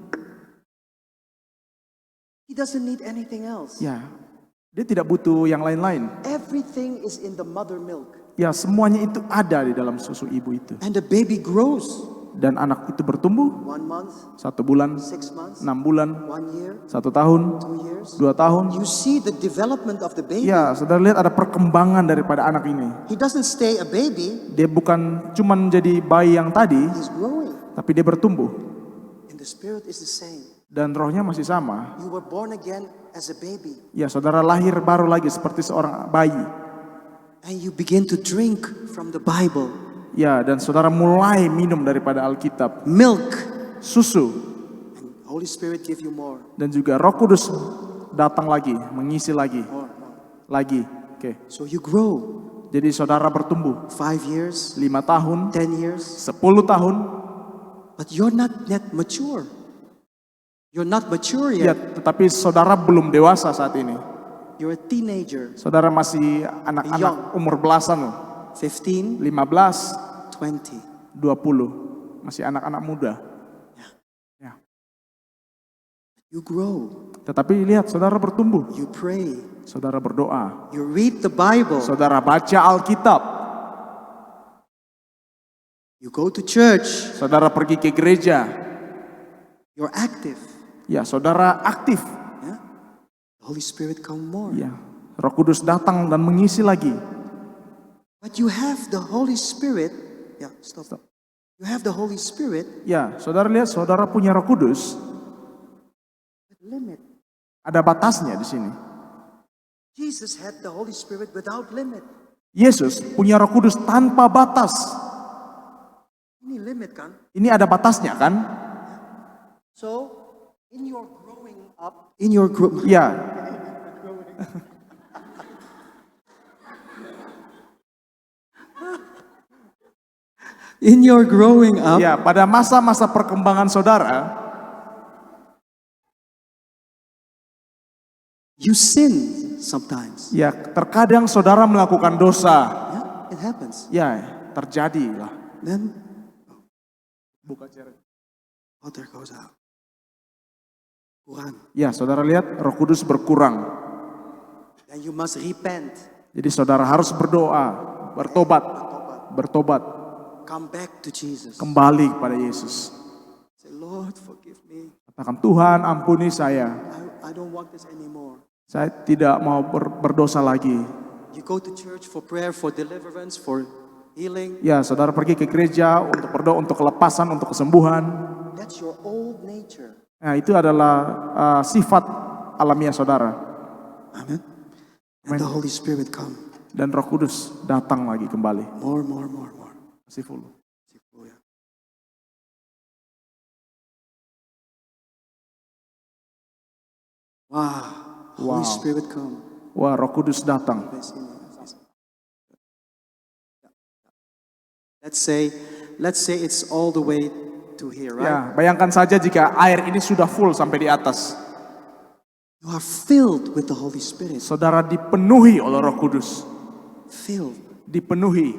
S2: He doesn't need anything else.
S1: Ya, dia tidak butuh yang lain-lain.
S2: Everything is in the mother milk.
S1: Ya, semuanya itu ada di dalam susu ibu itu.
S2: And the baby grows.
S1: Dan anak itu bertumbuh
S2: 1 month,
S1: 1 bulan,
S2: 6 months,
S1: 6 bulan,
S2: 1 year,
S1: 1 tahun,
S2: 2 years.
S1: 2 tahun.
S2: You see the development of the baby.
S1: Ya, saudara lihat ada perkembangan daripada anak ini.
S2: He doesn't stay a baby,
S1: Dia bukan cuman jadi bayi yang tadi,
S2: he's growing.
S1: tapi dia bertumbuh.
S2: And the spirit is the same.
S1: Dan rohnya masih sama.
S2: You were born again as a baby.
S1: Ya, saudara lahir baru lagi seperti seorang bayi.
S2: And you begin to drink from the Bible.
S1: Ya, dan saudara mulai minum daripada Alkitab,
S2: milk,
S1: susu,
S2: Holy Spirit give you more,
S1: dan juga Roh Kudus datang lagi, mengisi lagi,
S2: more.
S1: lagi. Oke.
S2: So you grow
S1: Jadi saudara bertumbuh
S2: 5 years,
S1: 5 tahun,
S2: 10 years,
S1: 10 tahun,
S2: but you're not yet mature. You're not mature
S1: ya,
S2: yet.
S1: tetapi saudara belum dewasa saat ini.
S2: You're a teenager,
S1: Saudara masih anak-anak umur belasan loh.
S2: 15,
S1: 15,
S2: 20.
S1: 20. Masih anak-anak muda. Ya.
S2: You grow,
S1: Tetapi lihat, saudara bertumbuh.
S2: you pray,
S1: Saudara berdoa.
S2: you read the Bible,
S1: Saudara baca Alkitab.
S2: you go to church,
S1: Saudara pergi ke gereja.
S2: you're active.
S1: Ya, saudara aktif.
S2: Yeah? The Holy Spirit come more.
S1: Ya, Roh Kudus datang dan mengisi lagi.
S2: But you have the Holy Spirit. Yeah, stop. You have the Holy Spirit
S1: Ya, saudara lihat, saudara punya Roh Kudus.
S2: with limit.
S1: Ada batasnya di sini.
S2: Jesus had the Holy Spirit without limit.
S1: Yesus punya Roh Kudus tanpa batas.
S2: Ini limit kan?
S1: Ini ada batasnya kan?
S2: So, in your growing up,
S1: Ya,
S2: in your growing up,
S1: ya, pada masa-masa perkembangan saudara,
S2: you sin sometimes.
S1: ya, terkadang saudara melakukan dosa.
S2: Yeah, it happens.
S1: Ya, terjadi lah.
S2: Then
S1: Buka cerita.
S2: water goes out. Kurang.
S1: Ya, saudara lihat, Roh Kudus berkurang.
S2: Then you must repent.
S1: Jadi saudara harus berdoa, bertobat,
S2: Come back to Jesus.
S1: kembali kepada Yesus.
S2: Say, Lord, forgive me.
S1: Katakan, Tuhan ampuni saya.
S2: I don't want this anymore.
S1: Saya tidak mau berdosa lagi.
S2: You go to church for prayer, for deliverance, for healing.
S1: Ya, saudara pergi ke gereja untuk berdoa, untuk kelepasan, untuk kesembuhan.
S2: That's your old nature.
S1: Nah, itu adalah sifat alamiah saudara.
S2: Amen. And the Holy Spirit come.
S1: Dan Roh Kudus datang lagi kembali.
S2: More.
S1: Masih full.
S2: Wow. Holy Spirit come.
S1: Wah, Roh Kudus datang.
S2: Let's say it's all the way to here, right?
S1: Ya, bayangkan saja jika air ini sudah full sampai di atas.
S2: You are filled with the Holy Spirit.
S1: Saudara dipenuhi oleh Roh Kudus.
S2: Filled.
S1: Dipenuhi.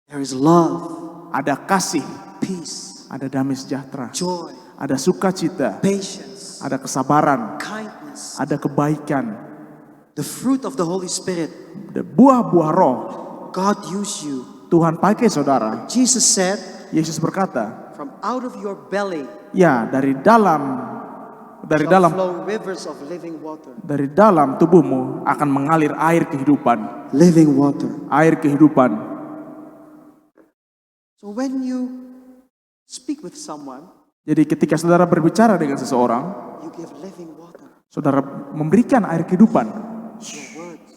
S2: There is love,
S1: Ada kasih,
S2: peace,
S1: ada damai sejahtera,
S2: joy,
S1: ada sukacita,
S2: patience,
S1: ada kesabaran,
S2: kindness.
S1: ada kebaikan.
S2: The fruit of the Holy Spirit.
S1: Ada buah-buah roh.
S2: God use you.
S1: Tuhan pakai saudara.
S2: Jesus said,
S1: Yesus berkata,
S2: from out of your belly
S1: ya, dari dalam
S2: shall flow rivers of living water.
S1: dari dalam tubuhmu akan mengalir air kehidupan.
S2: Living water.
S1: Air kehidupan.
S2: So when you speak with someone,
S1: Jadi ketika saudara berbicara dengan seseorang,
S2: you give living water.
S1: saudara memberikan air kehidupan.
S2: Your words,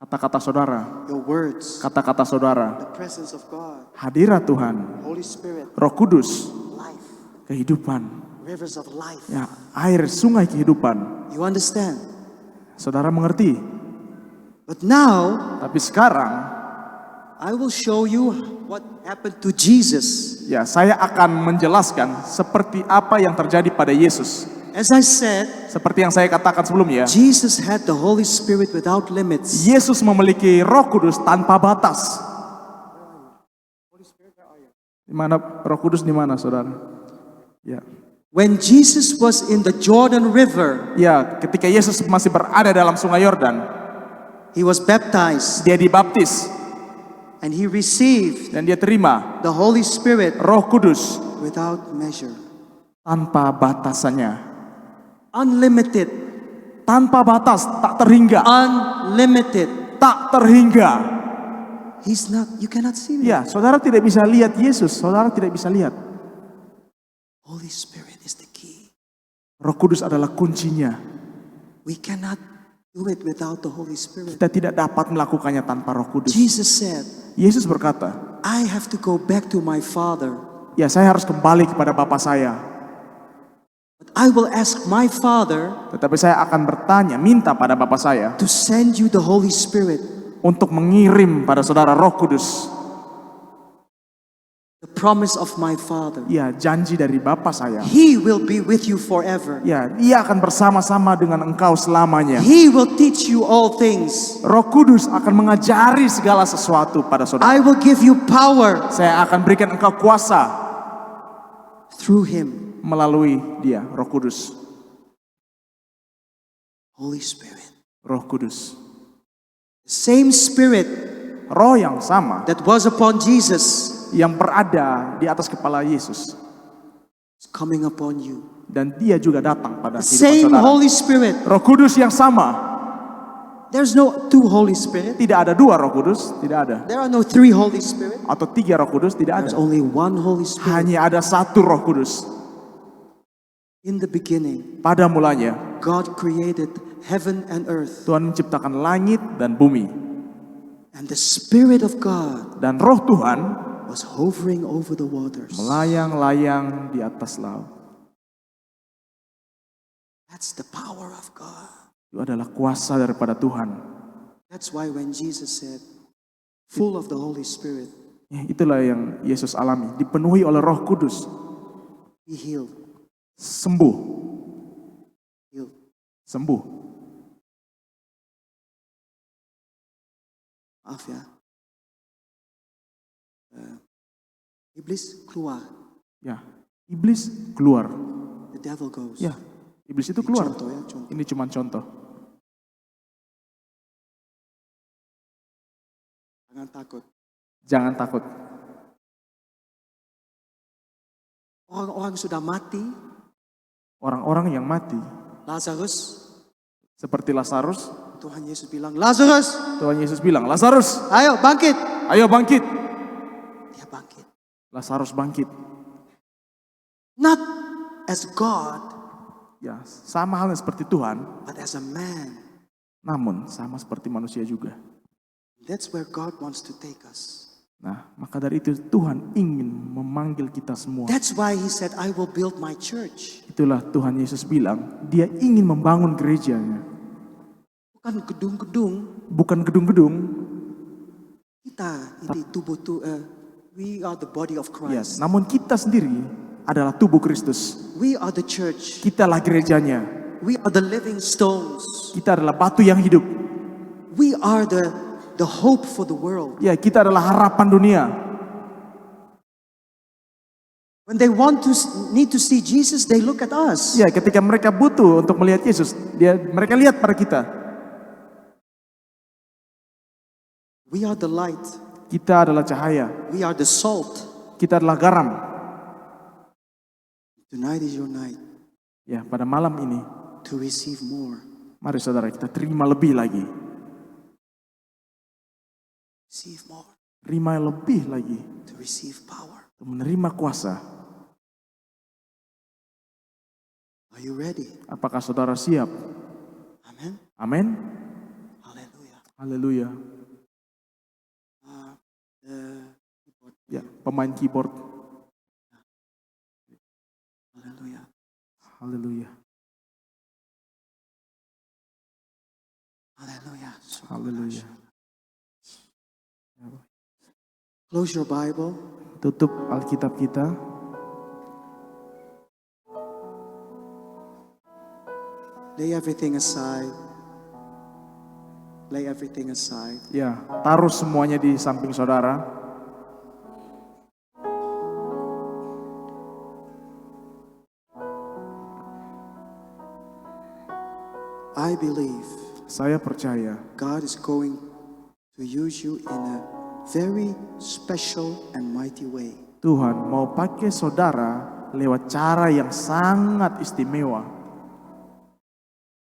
S1: Kata-kata saudara,
S2: your words,
S1: kata-kata saudara,
S2: the presence of God,
S1: hadirat Tuhan,
S2: Holy Spirit,
S1: Roh Kudus,
S2: life,
S1: kehidupan.
S2: rivers of life.
S1: Ya, air sungai kehidupan.
S2: You understand?
S1: Saudara mengerti?
S2: But now,
S1: Tapi sekarang,
S2: I will show you what happened to Jesus.
S1: ya, saya akan menjelaskan seperti apa yang terjadi pada Yesus.
S2: As I said,
S1: Seperti yang saya katakan sebelumnya,
S2: Jesus had the Holy Spirit without limits.
S1: Yesus memiliki Roh Kudus tanpa batas. Di mana Roh Kudus di mana, saudara? Ya.
S2: When Jesus was in the Jordan River,
S1: Ya, ketika Yesus masih berada dalam Sungai Yordan,
S2: he was baptized
S1: dia dibaptis
S2: and he received
S1: dan dia terima
S2: the Holy Spirit
S1: Roh Kudus
S2: without measure.
S1: tanpa batasannya.
S2: Unlimited.
S1: Tanpa batas, tak terhingga.
S2: Unlimited.
S1: Tak terhingga.
S2: He's not, you cannot see me.
S1: Ya, saudara tidak bisa lihat Yesus, saudara tidak bisa lihat.
S2: Holy Spirit is the key.
S1: Roh Kudus adalah kuncinya.
S2: We cannot do it without the Holy Spirit.
S1: Kita tidak dapat melakukannya tanpa Roh Kudus.
S2: Jesus said,
S1: Yesus berkata,
S2: I have to go back to my Father.
S1: Ya, saya harus kembali kepada Bapa saya.
S2: But I will ask my Father
S1: Tetapi saya akan bertanya, minta pada Bapa saya
S2: to send you the Holy Spirit,
S1: untuk mengirim pada saudara Roh Kudus.
S2: the promise of my Father.
S1: Ya, janji dari Bapa saya.
S2: He will be with you forever.
S1: Ya, Dia akan bersama-sama dengan engkau selamanya.
S2: He will teach you all things.
S1: Roh Kudus akan mengajari segala sesuatu pada saudara.
S2: I will give you power
S1: Saya akan berikan engkau kuasa
S2: through Him.
S1: melalui Dia, Roh Kudus.
S2: Holy Spirit.
S1: Roh Kudus.
S2: The same Spirit
S1: Roh yang sama
S2: that was upon Jesus
S1: yang berada di atas kepala Yesus.
S2: is coming upon you.
S1: Dan Dia juga datang pada
S2: The
S1: kehidupan
S2: same
S1: saudara.
S2: Holy Spirit.
S1: Roh Kudus yang sama.
S2: There's no two Holy Spirit.
S1: Tidak ada dua Roh Kudus, tidak ada.
S2: There are no three Holy Spirit.
S1: Atau tiga Roh Kudus, tidak
S2: There's
S1: ada.
S2: only one Holy Spirit.
S1: Hanya ada satu Roh Kudus.
S2: In the beginning,
S1: Pada mulanya,
S2: God created heaven and earth.
S1: Tuhan menciptakan langit dan bumi.
S2: And the Spirit of God
S1: Dan Roh Tuhan
S2: was hovering over the waters.
S1: melayang-layang di atas laut.
S2: That's the power of God.
S1: Itu adalah kuasa daripada Tuhan.
S2: That's why when Jesus said, full of the Holy Spirit,
S1: Ya, itulah yang Yesus alami. Dipenuhi oleh Roh Kudus.
S2: He healed.
S1: Sembuh.
S2: Healed.
S1: Sembuh.
S2: Maaf ya. Iblis keluar.
S1: Ya, iblis keluar.
S2: The devil goes.
S1: Ya, iblis itu
S2: Ini
S1: keluar.
S2: contoh ya, contoh.
S1: Ini cuma contoh.
S2: Jangan takut.
S1: Jangan takut.
S2: Orang-orang sudah mati.
S1: Orang-orang yang mati,
S2: Lazarus.
S1: seperti Lazarus,
S2: Tuhan Yesus bilang, Lazarus,
S1: Tuhan Yesus bilang, Lazarus,
S2: ayo bangkit.
S1: ayo bangkit.
S2: Dia bangkit.
S1: Lazarus bangkit.
S2: Not as God,
S1: Ya, sama halnya seperti Tuhan,
S2: but as a man.
S1: namun sama seperti manusia juga.
S2: That's where God wants to take us.
S1: Nah, maka dari itu Tuhan ingin memanggil kita semua.
S2: That's why He said, I will build my church.
S1: Itulah Tuhan Yesus bilang, Dia ingin membangun gerejanya.
S2: Bukan gedung-gedung.
S1: Bukan gedung-gedung.
S2: Kita ini we are the body of
S1: Ya,
S2: Christ.
S1: namun kita sendiri adalah tubuh Kristus.
S2: We are the church.
S1: Kitalah gerejanya.
S2: We are the living stones.
S1: Kita adalah batu yang hidup.
S2: We are the hope for the world.
S1: Ya, kita adalah harapan dunia.
S2: When they need to see Jesus, they look at us.
S1: Ya, ketika mereka butuh untuk melihat Yesus, mereka lihat pada kita.
S2: We are the light.
S1: Kita adalah cahaya.
S2: We are the salt.
S1: Kita adalah garam.
S2: Tonight is your night
S1: Ya, pada malam ini,
S2: to receive more.
S1: mari saudara kita terima lebih lagi.
S2: Receive more.
S1: Terima lebih lagi.
S2: To receive power.
S1: Untuk menerima kuasa.
S2: Are you ready?
S1: Apakah saudara siap?
S2: Amen.
S1: Amin.
S2: Hallelujah.
S1: Haleluya. Ya, pemain keyboard.
S2: Hallelujah.
S1: Haleluya.
S2: Hallelujah.
S1: Haleluya.
S2: Close your Bible.
S1: Tutup Alkitab kita.
S2: Lay everything aside. Lay everything aside.
S1: Ya, taruh semuanya di samping saudara.
S2: I believe
S1: Saya percaya
S2: God is going to use you in a very special and mighty way.
S1: Tuhan mau pakai saudara lewat cara yang sangat istimewa.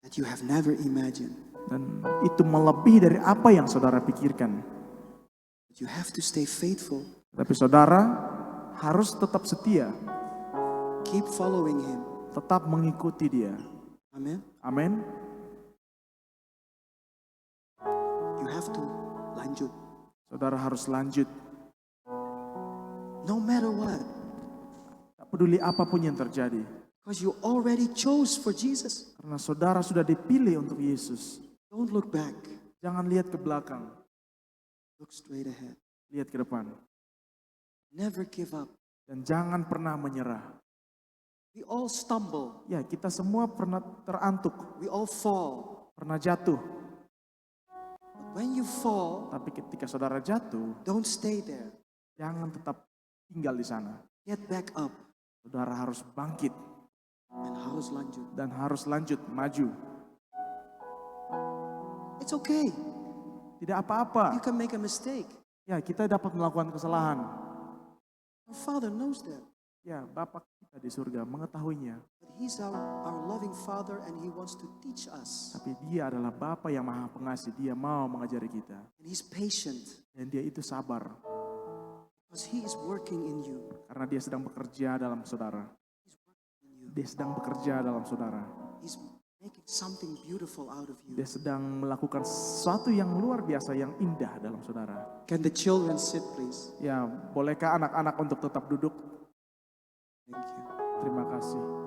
S2: That you have never imagined.
S1: Dan itu melebihi dari apa yang saudara pikirkan.
S2: But you have to stay faithful.
S1: Tapi saudara harus tetap setia.
S2: Keep following Him.
S1: Tetap mengikuti dia.
S2: Amen.
S1: Amin.
S2: You have to lanjut.
S1: Saudara harus lanjut.
S2: No matter what.
S1: Tak peduli apapun yang terjadi.
S2: Because you already chose for Jesus.
S1: Karena saudara sudah dipilih untuk Yesus.
S2: Don't look back.
S1: Jangan lihat ke belakang.
S2: Look straight ahead.
S1: Lihat ke depan.
S2: Never give up.
S1: Dan jangan pernah menyerah.
S2: We all stumble.
S1: Ya, kita semua pernah terantuk.
S2: We all fall.
S1: Pernah jatuh.
S2: But when you fall,
S1: Tapi ketika saudara jatuh,
S2: don't stay there.
S1: jangan tetap tinggal di sana.
S2: Get back up
S1: Saudara harus bangkit
S2: and harus lanjut.
S1: dan harus lanjut maju.
S2: It's okay.
S1: Tidak apa-apa.
S2: You can make a mistake.
S1: Ya, kita dapat melakukan kesalahan.
S2: Our Father knows that.
S1: Ya, Bapa kita di surga mengetahuinya.
S2: But He's our loving Father and He wants to teach us.
S1: Tapi Dia adalah Bapa yang Maha Pengasih. Dia mau mengajari kita.
S2: And He's patient
S1: Dan Dia itu sabar.
S2: because He is working in you.
S1: Karena Dia sedang bekerja dalam saudara.
S2: He's working in you.
S1: Dia sedang bekerja dalam saudara.
S2: He's making something beautiful out of you.
S1: Dia sedang melakukan sesuatu yang luar biasa, yang indah dalam saudara.
S2: Can the children sit, please?
S1: Ya, bolehkah anak-anak untuk tetap duduk?
S2: Thank you.
S1: Terima kasih.